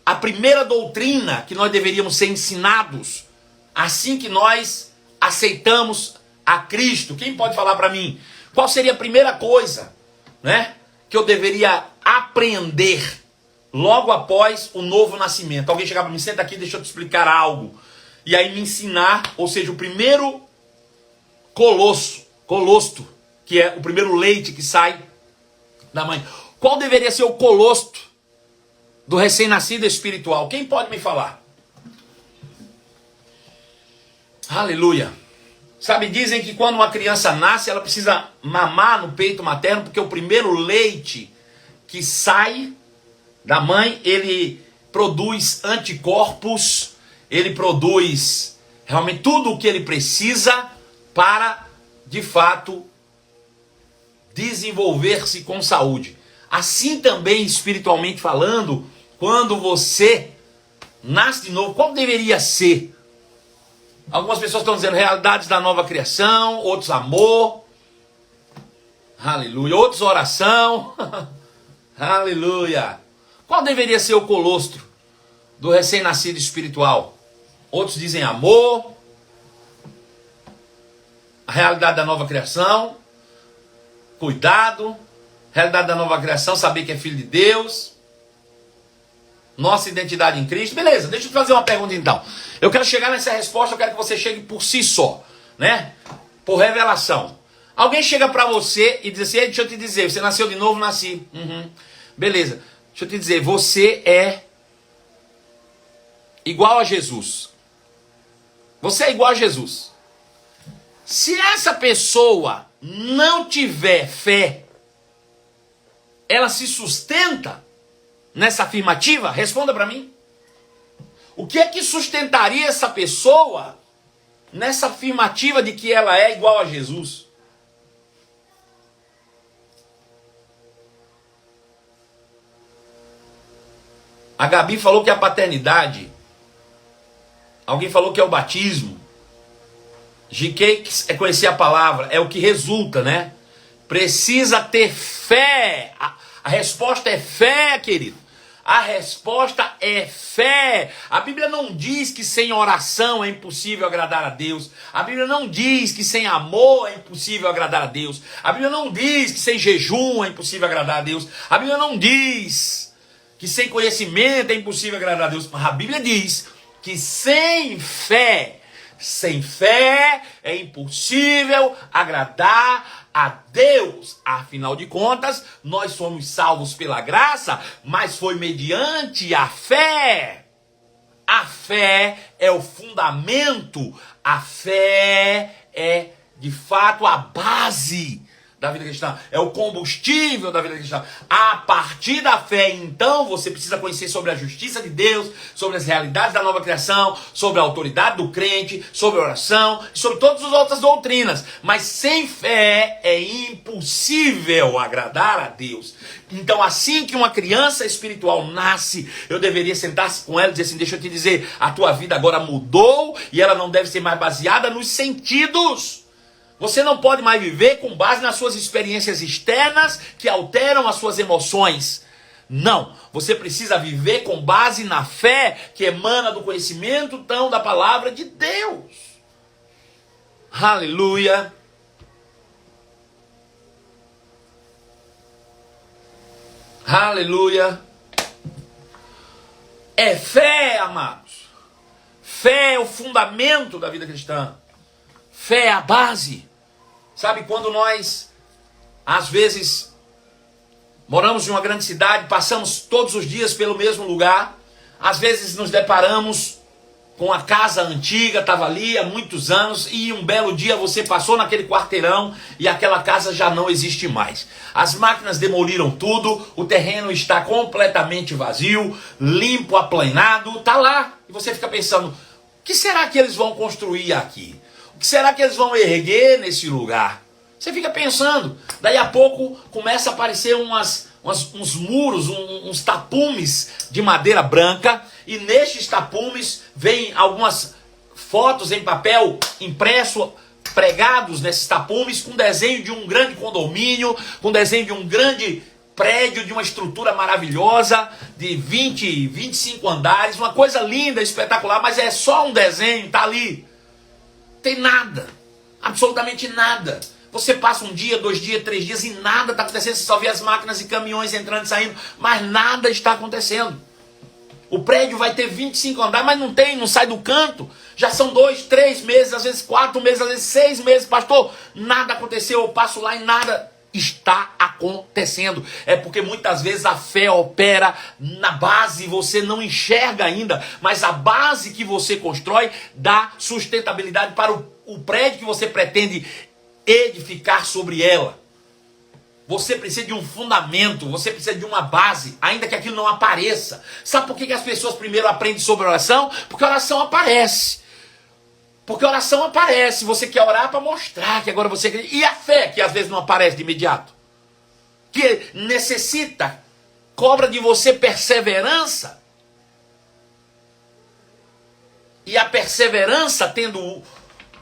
a primeira doutrina que nós deveríamos ser ensinados assim que nós aceitamos a Cristo? Quem pode falar para mim? Qual seria a primeira coisa, né, que eu deveria aprender logo após o novo nascimento? Alguém chegar para mim: senta aqui, deixa eu te explicar algo. E aí me ensinar, ou seja, o primeiro colostro, que é o primeiro leite que sai da mãe. Qual deveria ser o colostro do recém-nascido espiritual? Quem pode me falar? Aleluia. Sabe, dizem que quando uma criança nasce, ela precisa mamar no peito materno, porque o primeiro leite que sai da mãe, ele produz anticorpos, ele produz realmente tudo o que ele precisa para, de fato, desenvolver-se com saúde. Assim também, espiritualmente falando, quando você nasce de novo, qual deveria ser? Algumas pessoas estão dizendo realidades da nova criação, outros amor, aleluia, outros oração, aleluia. Qual deveria ser o colostro do recém-nascido espiritual? Outros dizem amor, a realidade da nova criação, cuidado, realidade da nova criação, saber que é filho de Deus, nossa identidade em Cristo. Beleza, deixa eu te fazer uma pergunta então. Eu quero chegar nessa resposta, eu quero que você chegue por si só, né? Por revelação. Alguém chega pra você e diz assim: deixa eu te dizer, você nasceu de novo? Nasci. Beleza, deixa eu te dizer, você é igual a Jesus. Você é igual a Jesus. Se essa pessoa não tiver fé, ela se sustenta nessa afirmativa? Responda para mim. O que é que sustentaria essa pessoa nessa afirmativa de que ela é igual a Jesus? A Gabi falou que é a paternidade. Alguém falou que é o batismo. GK é conhecer a palavra, é o que resulta, né? Precisa ter fé. A resposta é fé, querido. A resposta é fé. A Bíblia não diz que sem oração é impossível agradar a Deus. A Bíblia não diz que sem amor é impossível agradar a Deus. A Bíblia não diz que sem jejum é impossível agradar a Deus. A Bíblia não diz que sem conhecimento é impossível agradar a Deus. Mas a Bíblia diz que sem fé é impossível agradar a Deus. Afinal de contas, nós somos salvos pela graça, mas foi mediante a fé. A fé é o fundamento, a fé é de fato a base da vida cristã, é o combustível da vida cristã. A partir da fé, então, você precisa conhecer sobre a justiça de Deus, sobre as realidades da nova criação, sobre a autoridade do crente, sobre a oração, sobre todas as outras doutrinas. Mas sem fé é impossível agradar a Deus. Então, assim que uma criança espiritual nasce, eu deveria sentar-se com ela e dizer assim: deixa eu te dizer, a tua vida agora mudou e ela não deve ser mais baseada nos sentidos. Você não pode mais viver com base nas suas experiências externas que alteram as suas emoções. Não, você precisa viver com base na fé que emana do conhecimento então da palavra de Deus. Aleluia. Aleluia. É fé, amados. Fé é o fundamento da vida cristã. Fé é a base. Sabe, quando nós, às vezes, moramos em uma grande cidade, passamos todos os dias pelo mesmo lugar, às vezes nos deparamos com a casa antiga, estava ali há muitos anos, e um belo dia você passou naquele quarteirão e aquela casa já não existe mais. As máquinas demoliram tudo, o terreno está completamente vazio, limpo, aplanado, está lá. E você fica pensando, o que será que eles vão construir aqui? O que será que eles vão erguer nesse lugar? Você fica pensando. Daí a pouco começa a aparecer uns muros, uns tapumes de madeira branca. E nestes tapumes vem algumas fotos em papel impresso, pregados nesses tapumes, com desenho de um grande condomínio, com desenho de um grande prédio, de uma estrutura maravilhosa, de 20, 25 andares. Uma coisa linda, espetacular, mas é só um desenho, está ali. Tem nada, absolutamente nada. Você passa um dia, 2 dias, 3 dias e nada está acontecendo. Você só vê as máquinas e caminhões entrando e saindo, mas nada está acontecendo. O prédio vai ter 25 andares, mas não sai do canto. Já são 2, 3 meses, às vezes 4 meses, às vezes 6 meses. Pastor, nada aconteceu, eu passo lá e nada está acontecendo. É porque muitas vezes a fé opera na base, você não enxerga ainda, mas a base que você constrói dá sustentabilidade para o prédio que você pretende edificar sobre ela. Você precisa de um fundamento, você precisa de uma base, ainda que aquilo não apareça. Sabe por que as pessoas primeiro aprendem sobre oração? Porque a oração aparece. Porque a oração aparece, você quer orar para mostrar que agora você acredita. E a fé, que às vezes não aparece de imediato, que necessita, cobra de você perseverança. E a perseverança, tendo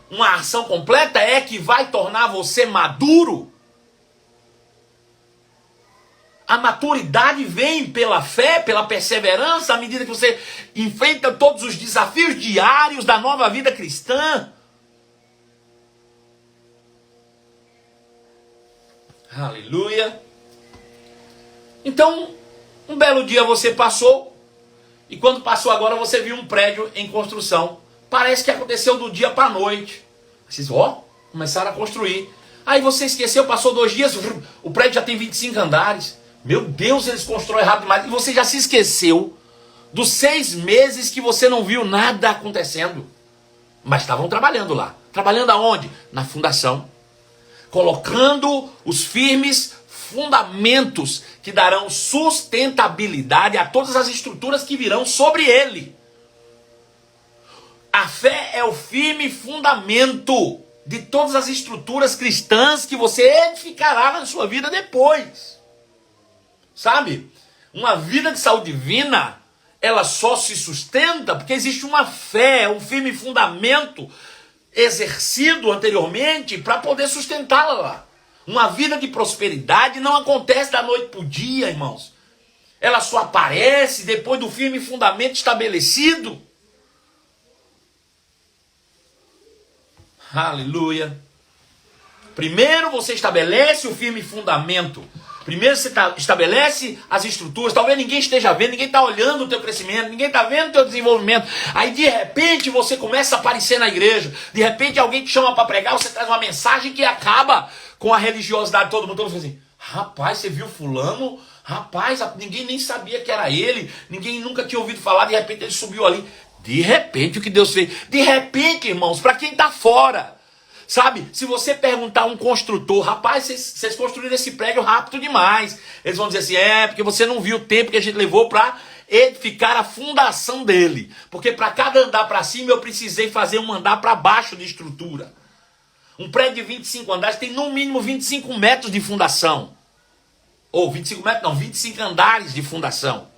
uma ação completa, é que vai tornar você maduro. A maturidade vem pela fé, pela perseverança, à medida que você enfrenta todos os desafios diários da nova vida cristã. Aleluia. Então, um belo dia você passou, e quando passou agora você viu um prédio em construção. Parece que aconteceu do dia para a noite. Vocês, começaram a construir. Aí você esqueceu, passou 2 dias, o prédio já tem 25 andares. Meu Deus, eles constroem rápido demais. E você já se esqueceu dos 6 meses que você não viu nada acontecendo. Mas estavam trabalhando lá. Trabalhando aonde? Na fundação. Colocando os firmes fundamentos que darão sustentabilidade a todas as estruturas que virão sobre ele. A fé é o firme fundamento de todas as estruturas cristãs que você edificará na sua vida depois. Sabe? Uma vida de saúde divina, ela só se sustenta porque existe uma fé, um firme fundamento exercido anteriormente para poder sustentá-la. Uma vida de prosperidade não acontece da noite para o dia, irmãos. Ela só aparece depois do firme fundamento estabelecido. Aleluia. Primeiro você estabelece o firme fundamento. Primeiro você estabelece as estruturas. Talvez ninguém esteja vendo, ninguém está olhando o teu crescimento, ninguém está vendo o teu desenvolvimento. Aí de repente você começa a aparecer na igreja. De repente alguém te chama para pregar, você traz uma mensagem que acaba com a religiosidade de todo mundo. Todo mundo assim, rapaz, você viu fulano? Rapaz, ninguém nem sabia que era ele. Ninguém nunca tinha ouvido falar. De repente ele subiu ali. De repente o que Deus fez? De repente, irmãos, para quem está fora. Sabe, se você perguntar a um construtor, rapaz, vocês construíram esse prédio rápido demais. Eles vão dizer assim, porque você não viu o tempo que a gente levou para edificar a fundação dele. Porque para cada andar para cima eu precisei fazer um andar para baixo de estrutura. Um prédio de 25 andares tem no mínimo 25 metros de fundação. Ou 25 metros não, 25 andares de fundação.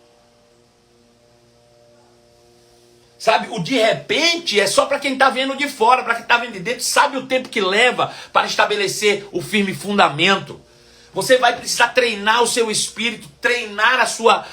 Sabe, o de repente é só para quem está vendo de fora, para quem está vendo de dentro, sabe o tempo que leva para estabelecer o firme fundamento. Você vai precisar treinar o seu espírito, treinar a sua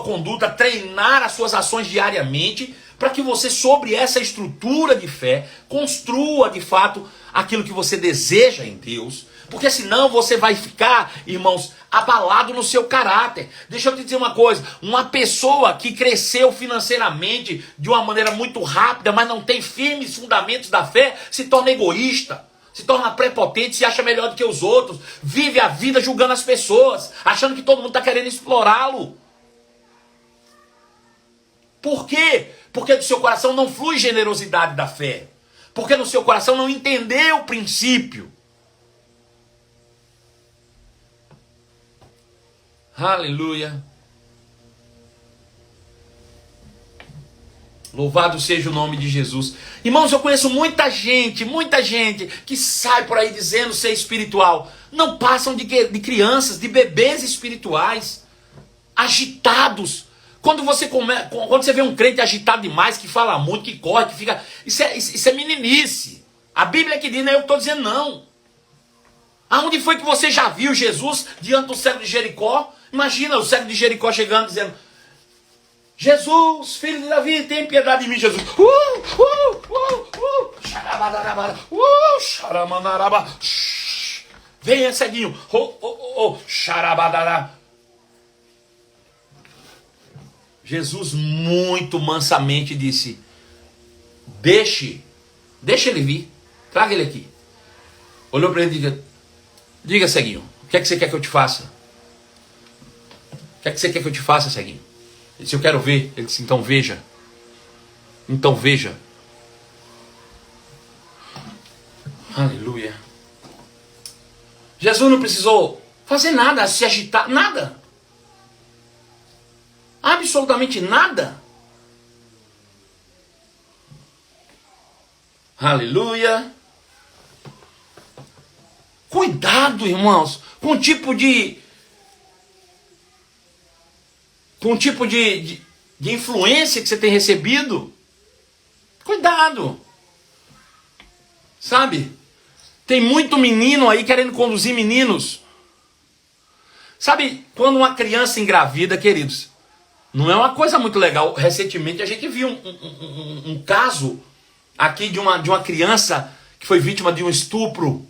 conduta, treinar as suas ações diariamente, para que você, sobre essa estrutura de fé, construa de fato aquilo que você deseja em Deus. Porque senão você vai ficar, irmãos, abalado no seu caráter. Deixa eu te dizer uma coisa, uma pessoa que cresceu financeiramente de uma maneira muito rápida, mas não tem firmes fundamentos da fé, se torna egoísta, se torna prepotente, se acha melhor do que os outros, vive a vida julgando as pessoas, achando que todo mundo está querendo explorá-lo. Por quê? Porque do seu coração não flui generosidade da fé. Porque no seu coração não entendeu o princípio. Aleluia. Louvado seja o nome de Jesus. Irmãos, eu conheço muita gente que sai por aí dizendo ser espiritual. Não passam de crianças, de bebês espirituais, agitados. Quando você vê um crente agitado demais, que fala muito, que corre, que fica... Isso é meninice. A Bíblia é que diz, não é eu que estou dizendo não. Aonde foi que você já viu Jesus diante do cego de Jericó? Imagina o cego de Jericó chegando dizendo, Jesus, filho de Davi, tem piedade de mim, Jesus. Venha, ceguinho. Jesus muito mansamente disse, deixa ele vir, traga ele aqui. Olhou para ele e disse, diga, ceguinho, o que é que você quer que eu te faça? O que é que você quer que eu te faça, ceguinho? Ele disse, eu quero ver. Ele disse, então veja. Então veja. Aleluia. Jesus não precisou fazer nada, se agitar, nada. Absolutamente nada. Aleluia. Cuidado, irmãos, com o tipo de influência que você tem recebido. Cuidado. Sabe? Tem muito menino aí querendo conduzir meninos. Sabe, quando uma criança engravida, queridos, não é uma coisa muito legal. Recentemente a gente viu um caso aqui de uma criança que foi vítima de um estupro,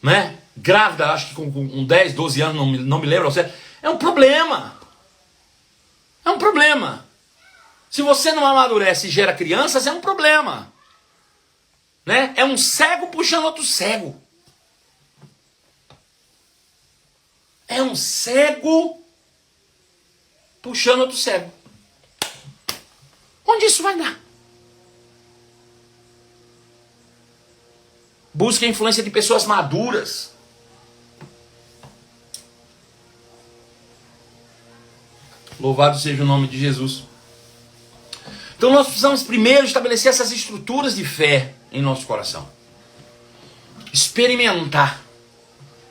né? Grávida, acho que com 10, 12 anos, não me lembro. É um problema. É um problema. Se você não amadurece e gera crianças, é um problema. Né? É um cego puxando outro cego. É um cego puxando outro cego. Onde isso vai dar? Busque a influência de pessoas maduras. Louvado seja o nome de Jesus. Então nós precisamos primeiro estabelecer essas estruturas de fé em nosso coração. Experimentar.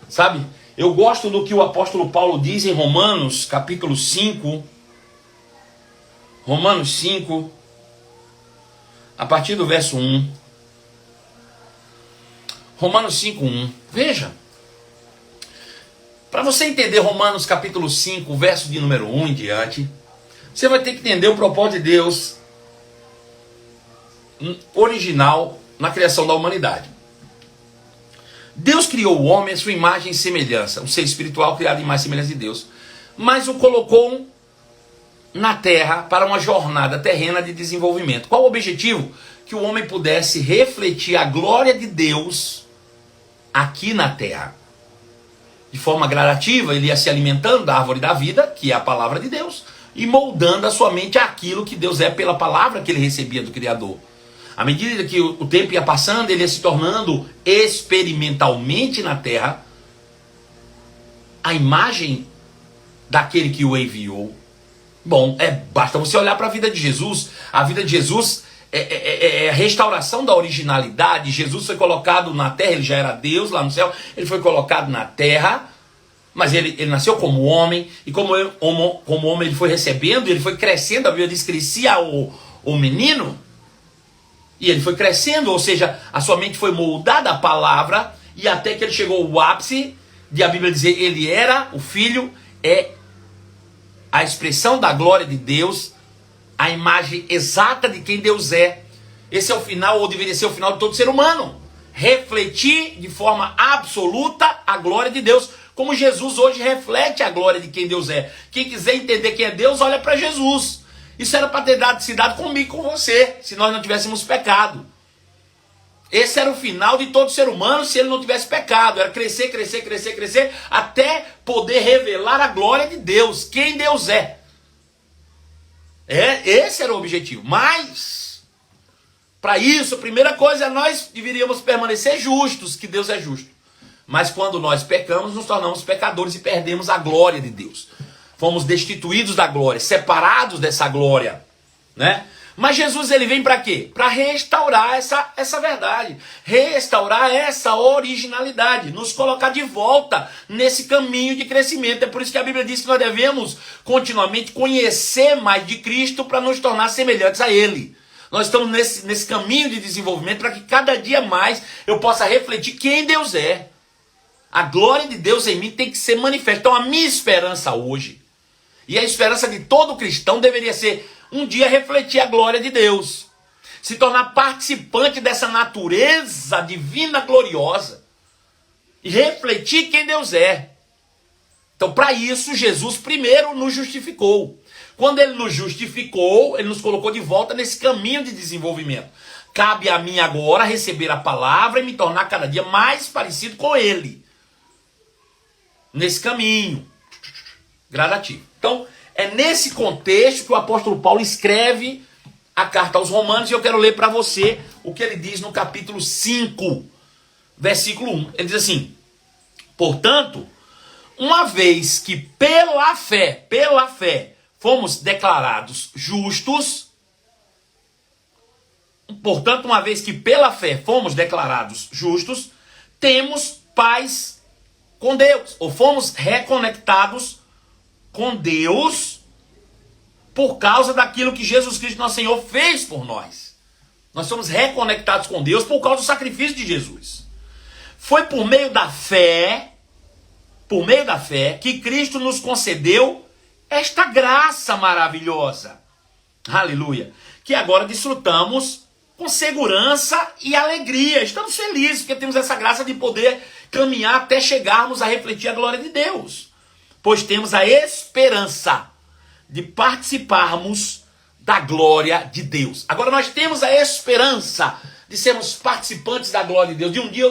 Sabe? Eu gosto do que o apóstolo Paulo diz em Romanos, capítulo 5. Romanos 5, a partir do verso 1. Romanos 5, 1. Veja. Para você entender Romanos capítulo 5, verso de número 1 em diante, você vai ter que entender o propósito de Deus original na criação da humanidade. Deus criou o homem à sua imagem e semelhança, um ser espiritual criado em imagem e semelhança de Deus, mas o colocou na terra para uma jornada terrena de desenvolvimento. Qual o objetivo? Que o homem pudesse refletir a glória de Deus aqui na terra. De forma gradativa, ele ia se alimentando da árvore da vida, que é a palavra de Deus, e moldando a sua mente àquilo que Deus é pela palavra que ele recebia do Criador. À medida que o tempo ia passando, ele ia se tornando experimentalmente na terra a imagem daquele que o enviou. Bom, basta você olhar para a vida de Jesus. A vida de Jesus é a restauração da originalidade. Jesus foi colocado na terra, ele já era Deus lá no céu, ele foi colocado na terra, mas ele nasceu como homem, e como homem ele foi recebendo, ele foi crescendo. A Bíblia diz que crescia o menino, e ele foi crescendo, ou seja, a sua mente foi moldada à palavra, e até que ele chegou ao ápice de a Bíblia dizer, ele era o Filho, a expressão da glória de Deus, a imagem exata de quem Deus é. Esse é o final, ou deveria ser o final de todo ser humano. Refletir de forma absoluta a glória de Deus, como Jesus hoje reflete a glória de quem Deus é. Quem quiser entender quem é Deus, olha para Jesus. Isso era para ter se dado comigo e com você, se nós não tivéssemos pecado. Esse era o final de todo ser humano se ele não tivesse pecado. Era crescer, crescer, crescer, crescer, até poder revelar a glória de Deus, quem Deus é. Esse era o objetivo. Mas, para isso, a primeira coisa, nós deveríamos permanecer justos, que Deus é justo. Mas quando nós pecamos, nos tornamos pecadores e perdemos a glória de Deus. Fomos destituídos da glória, separados dessa glória, né? Mas Jesus, ele vem para quê? Para restaurar essa verdade, restaurar essa originalidade, nos colocar de volta nesse caminho de crescimento. É por isso que a Bíblia diz que nós devemos continuamente conhecer mais de Cristo para nos tornar semelhantes a Ele. Nós estamos nesse caminho de desenvolvimento para que cada dia mais eu possa refletir quem Deus é. A glória de Deus em mim tem que ser manifesta. Então a minha esperança hoje, e a esperança de todo cristão, deveria ser um dia refletir a glória de Deus, se tornar participante dessa natureza divina gloriosa e refletir quem Deus é. Então, para isso, Jesus primeiro nos justificou. Quando ele nos justificou, ele nos colocou de volta nesse caminho de desenvolvimento. Cabe a mim agora receber a palavra e me tornar cada dia mais parecido com ele, nesse caminho gradativo. Então, é nesse contexto que o apóstolo Paulo escreve a carta aos Romanos, e eu quero ler para você o que ele diz no capítulo 5, versículo 1. Ele diz assim: portanto, uma vez que pela fé, fomos declarados justos, temos paz com Deus, ou fomos reconectados com Deus por causa daquilo que Jesus Cristo, nosso Senhor, fez por nós. Nós somos reconectados com Deus por causa do sacrifício de Jesus. Foi por meio da fé, que Cristo nos concedeu esta graça maravilhosa. Aleluia. Que agora desfrutamos com segurança e alegria. Estamos felizes porque temos essa graça de poder caminhar até chegarmos a refletir a glória de Deus. Pois temos a esperança de participarmos da glória de Deus. Agora nós temos a esperança de sermos participantes da glória de Deus. De um dia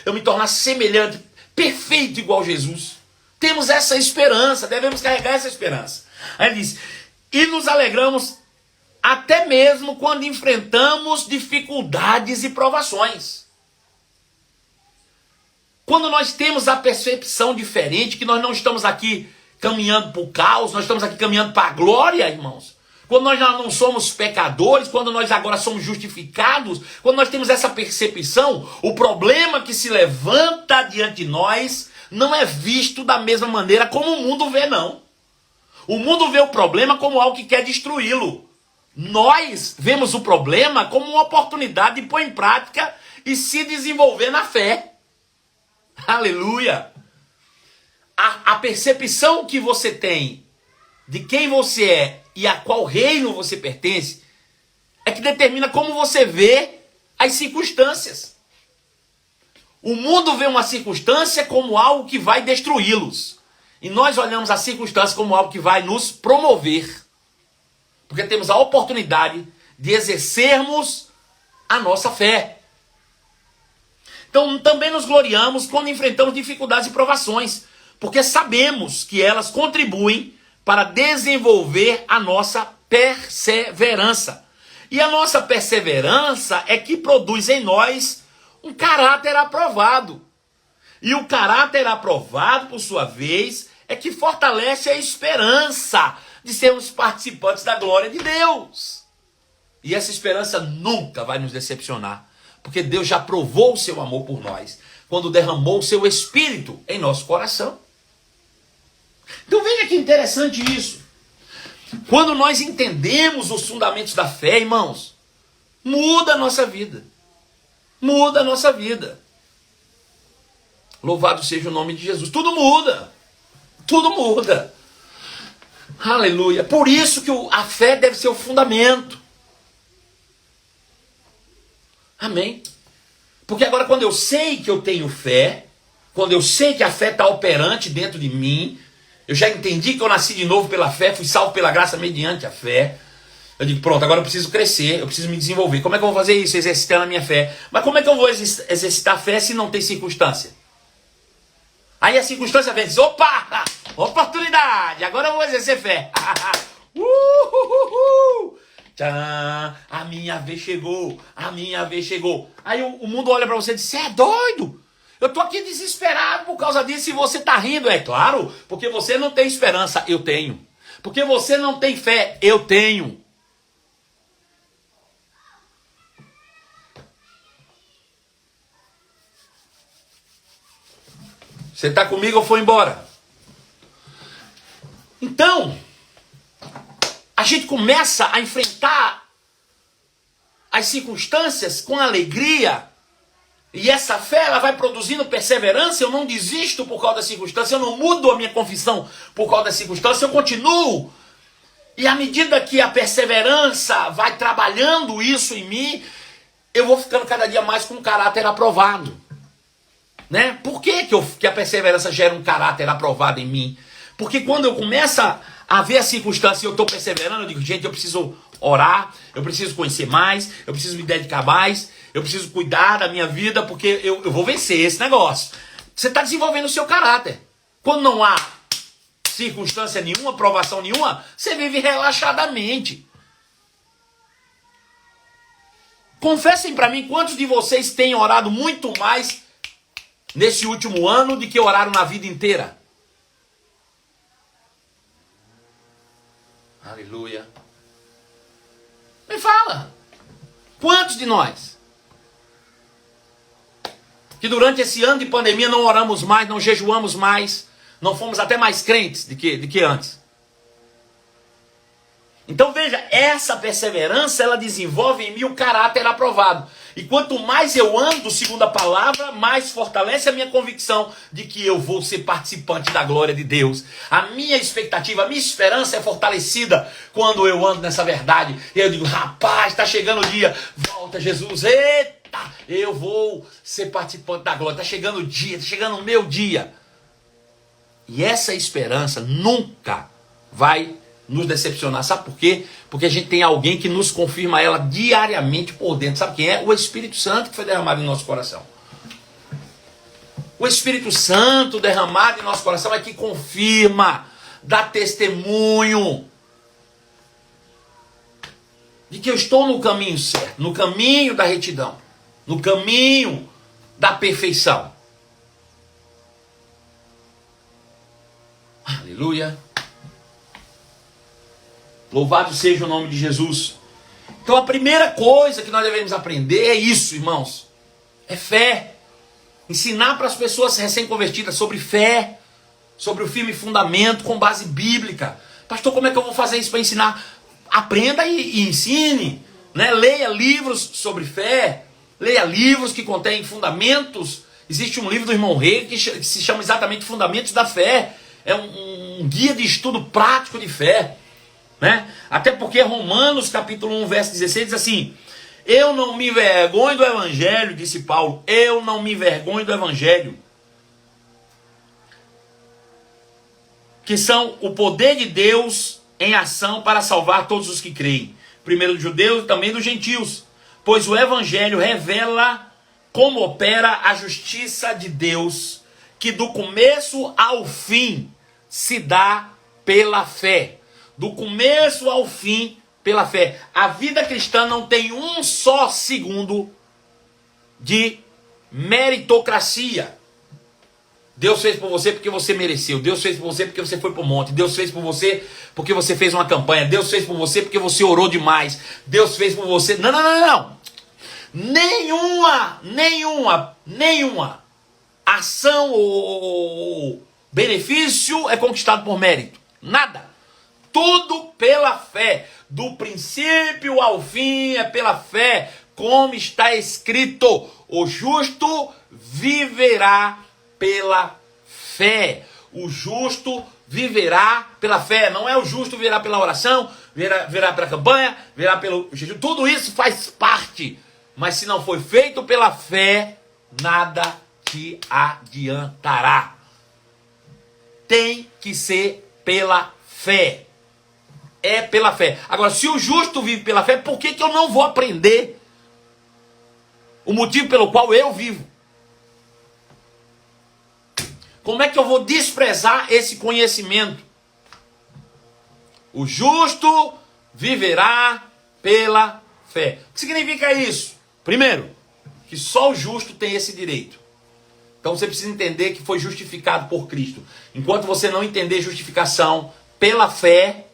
eu me tornar semelhante, perfeito igual Jesus. Temos essa esperança, devemos carregar essa esperança. Aí ele diz: e nos alegramos até mesmo quando enfrentamos dificuldades e provações. Quando nós temos a percepção diferente, que nós não estamos aqui caminhando para o caos, nós estamos aqui caminhando para a glória, irmãos. Quando nós já não somos pecadores, quando nós agora somos justificados, quando nós temos essa percepção, o problema que se levanta diante de nós não é visto da mesma maneira como o mundo vê, não. O mundo vê o problema como algo que quer destruí-lo. Nós vemos o problema como uma oportunidade de pôr em prática e se desenvolver na fé. Aleluia! A percepção que você tem de quem você é e a qual reino você pertence é que determina como você vê as circunstâncias. O mundo vê uma circunstância como algo que vai destruí-los. E nós olhamos a circunstância como algo que vai nos promover. Porque temos a oportunidade de exercermos a nossa fé. Então também nos gloriamos quando enfrentamos dificuldades e provações. Porque sabemos que elas contribuem para desenvolver a nossa perseverança. E a nossa perseverança é que produz em nós um caráter aprovado. E o caráter aprovado, por sua vez, é que fortalece a esperança de sermos participantes da glória de Deus. E essa esperança nunca vai nos decepcionar, porque Deus já provou o seu amor por nós, quando derramou o seu Espírito em nosso coração. Então veja que interessante isso. Quando nós entendemos os fundamentos da fé, irmãos, muda a nossa vida. Muda a nossa vida. Louvado seja o nome de Jesus. Tudo muda. Tudo muda. Aleluia. Por isso que a fé deve ser o fundamento. Amém. Porque agora quando eu sei que eu tenho fé, quando eu sei que a fé está operante dentro de mim, eu já entendi que eu nasci de novo pela fé, fui salvo pela graça mediante a fé. Eu digo, pronto, agora eu preciso crescer, eu preciso me desenvolver. Como é que eu vou fazer isso? Exercitando a minha fé. Mas como é que eu vou exercitar a fé se não tem circunstância? Aí a circunstância vem e diz, opa, oportunidade, agora eu vou exercer fé. Tcharam, a minha vez chegou, a minha vez chegou. Aí o mundo olha para você e diz, você é doido? Eu tô aqui desesperado por causa disso e você tá rindo. É claro, porque você não tem esperança, eu tenho. Porque você não tem fé, eu tenho. Você está comigo ou foi embora? Então, a gente começa a enfrentar as circunstâncias com alegria. E essa fé, ela vai produzindo perseverança. Eu não desisto por causa da circunstância. Eu não mudo a minha confissão por causa da circunstância. Eu continuo. E à medida que a perseverança vai trabalhando isso em mim, eu vou ficando cada dia mais com um caráter aprovado. Né? Por que a perseverança gera um caráter aprovado em mim? Porque quando eu começo a ver a circunstância e eu estou perseverando, eu digo, gente, eu preciso orar, eu preciso conhecer mais, eu preciso me dedicar mais, eu preciso cuidar da minha vida, porque eu vou vencer esse negócio. Você está desenvolvendo o seu caráter. Quando não há circunstância nenhuma, provação nenhuma, você vive relaxadamente. Confessem para mim quantos de vocês têm orado muito mais nesse último ano do que oraram na vida inteira. Aleluia. Me fala. Quantos de nós que durante esse ano de pandemia não oramos mais, não jejuamos mais, não fomos até mais crentes do que antes? Então veja, essa perseverança, ela desenvolve em mim o caráter aprovado. E quanto mais eu ando segundo a palavra, mais fortalece a minha convicção de que eu vou ser participante da glória de Deus. A minha expectativa, a minha esperança é fortalecida quando eu ando nessa verdade. E eu digo, rapaz, está chegando o dia, volta Jesus, eita, eu vou ser participante da glória. Está chegando o dia, está chegando o meu dia. E essa esperança nunca vai nos decepcionar. Sabe por quê? Porque a gente tem alguém que nos confirma ela diariamente por dentro. Sabe quem é? O Espírito Santo que foi derramado em nosso coração. O Espírito Santo derramado em nosso coração é que confirma, dá testemunho de que eu estou no caminho certo, no caminho da retidão, no caminho da perfeição. Aleluia. Aleluia. Louvado seja o nome de Jesus. Então a primeira coisa que nós devemos aprender é isso, irmãos. É fé. Ensinar para as pessoas recém-convertidas sobre fé, sobre o firme fundamento com base bíblica. Pastor, como é que eu vou fazer isso para ensinar? Aprenda e ensine, né? Leia livros sobre fé, leia livros que contêm fundamentos. Existe um livro do irmão Rei que se chama exatamente Fundamentos da Fé. É um guia de estudo prático de fé, né? Até porque Romanos capítulo 1, verso 16 diz assim: eu não me envergonho do evangelho, disse Paulo, eu não me envergonho do evangelho, que são o poder de Deus em ação para salvar todos os que creem, primeiro dos judeus e também dos gentios, pois o evangelho revela como opera a justiça de Deus, que do começo ao fim se dá pela fé. Do começo ao fim, pela fé. A vida cristã não tem um só segundo de meritocracia. Deus fez por você porque você mereceu. Deus fez por você porque você foi para o monte. Deus fez por você porque você fez uma campanha. Deus fez por você porque você orou demais. Deus fez por você... Não, não, não, não. Nenhuma ação ou benefício é conquistado por mérito. Nada. Tudo pela fé. Do princípio ao fim é pela fé. Como está escrito: o justo viverá pela fé. O justo viverá pela fé. Não é o justo viverá pela oração, viverá pela campanha, viverá pelo jejum. Tudo isso faz parte. Mas se não for feito pela fé, nada te adiantará. Tem que ser pela fé. É pela fé. Agora, se o justo vive pela fé, por que eu não vou aprender o motivo pelo qual eu vivo? Como é que eu vou desprezar esse conhecimento? O justo viverá pela fé. O que significa isso? Primeiro, que só o justo tem esse direito. Então você precisa entender que foi justificado por Cristo. Enquanto você não entender justificação pela fé,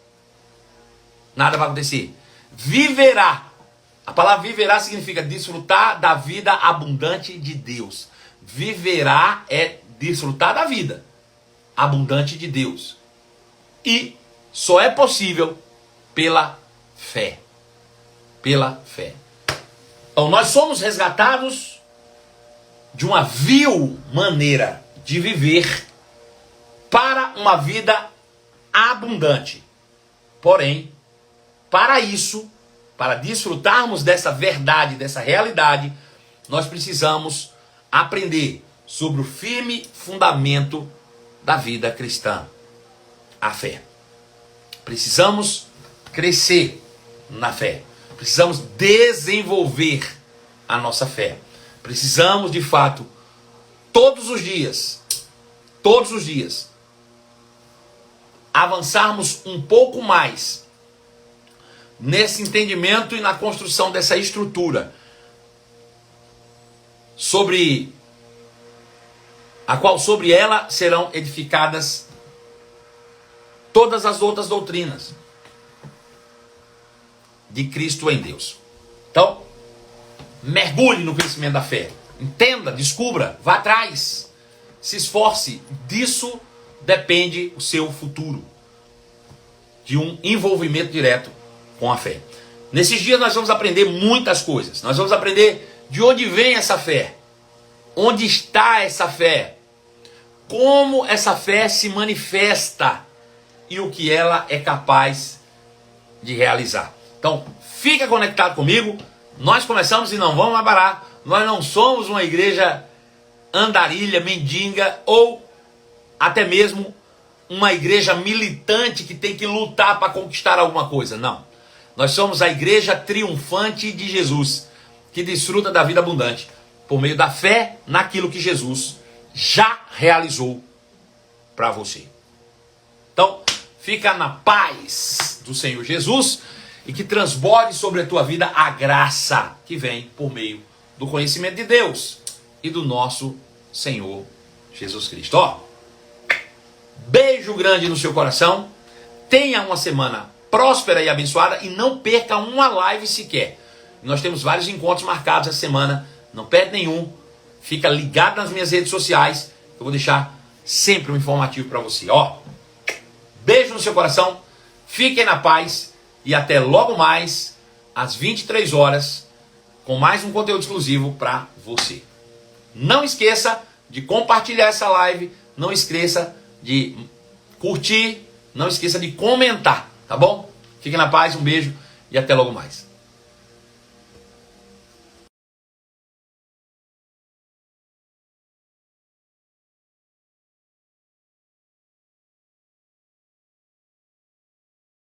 nada vai acontecer. Viverá. A palavra viverá significa desfrutar da vida abundante de Deus. Viverá é desfrutar da vida abundante de Deus. E só é possível pela fé. Pela fé. Então nós somos resgatados de uma vil maneira de viver para uma vida abundante. Porém, para isso, para desfrutarmos dessa verdade, dessa realidade, nós precisamos aprender sobre o firme fundamento da vida cristã, a fé. Precisamos crescer na fé. Precisamos desenvolver a nossa fé. Precisamos, de fato, todos os dias, avançarmos um pouco mais nesse entendimento e na construção dessa estrutura sobre a qual sobre ela serão edificadas todas as outras doutrinas de Cristo em Deus. Então, mergulhe no conhecimento da fé. Entenda, descubra, vá atrás, se esforce. Disso depende o seu futuro, de um envolvimento direto com a fé. Nesses dias nós vamos aprender muitas coisas. Nós vamos aprender de onde vem essa fé, onde está essa fé, como essa fé se manifesta e o que ela é capaz de realizar. Então, fica conectado comigo. Nós começamos e não vamos mais parar. Nós não somos uma igreja andarilha, mendiga ou até mesmo uma igreja militante que tem que lutar para conquistar alguma coisa. Não. Nós somos a igreja triunfante de Jesus, que desfruta da vida abundante por meio da fé naquilo que Jesus já realizou para você. Então, fica na paz do Senhor Jesus e que transborde sobre a tua vida a graça que vem por meio do conhecimento de Deus e do nosso Senhor Jesus Cristo. Ó, Beijo grande no seu coração. Tenha uma semana próspera e abençoada e não perca uma live sequer. Nós temos vários encontros marcados essa semana. Não perde nenhum. Fica ligado nas minhas redes sociais. Eu vou deixar sempre um informativo para você. Ó, beijo no seu coração. Fiquem na paz. E até logo mais, às 23 horas, com mais um conteúdo exclusivo para você. Não esqueça de compartilhar essa live. Não esqueça de curtir. Não esqueça de comentar, tá bom? Fiquem na paz, um beijo e até logo mais.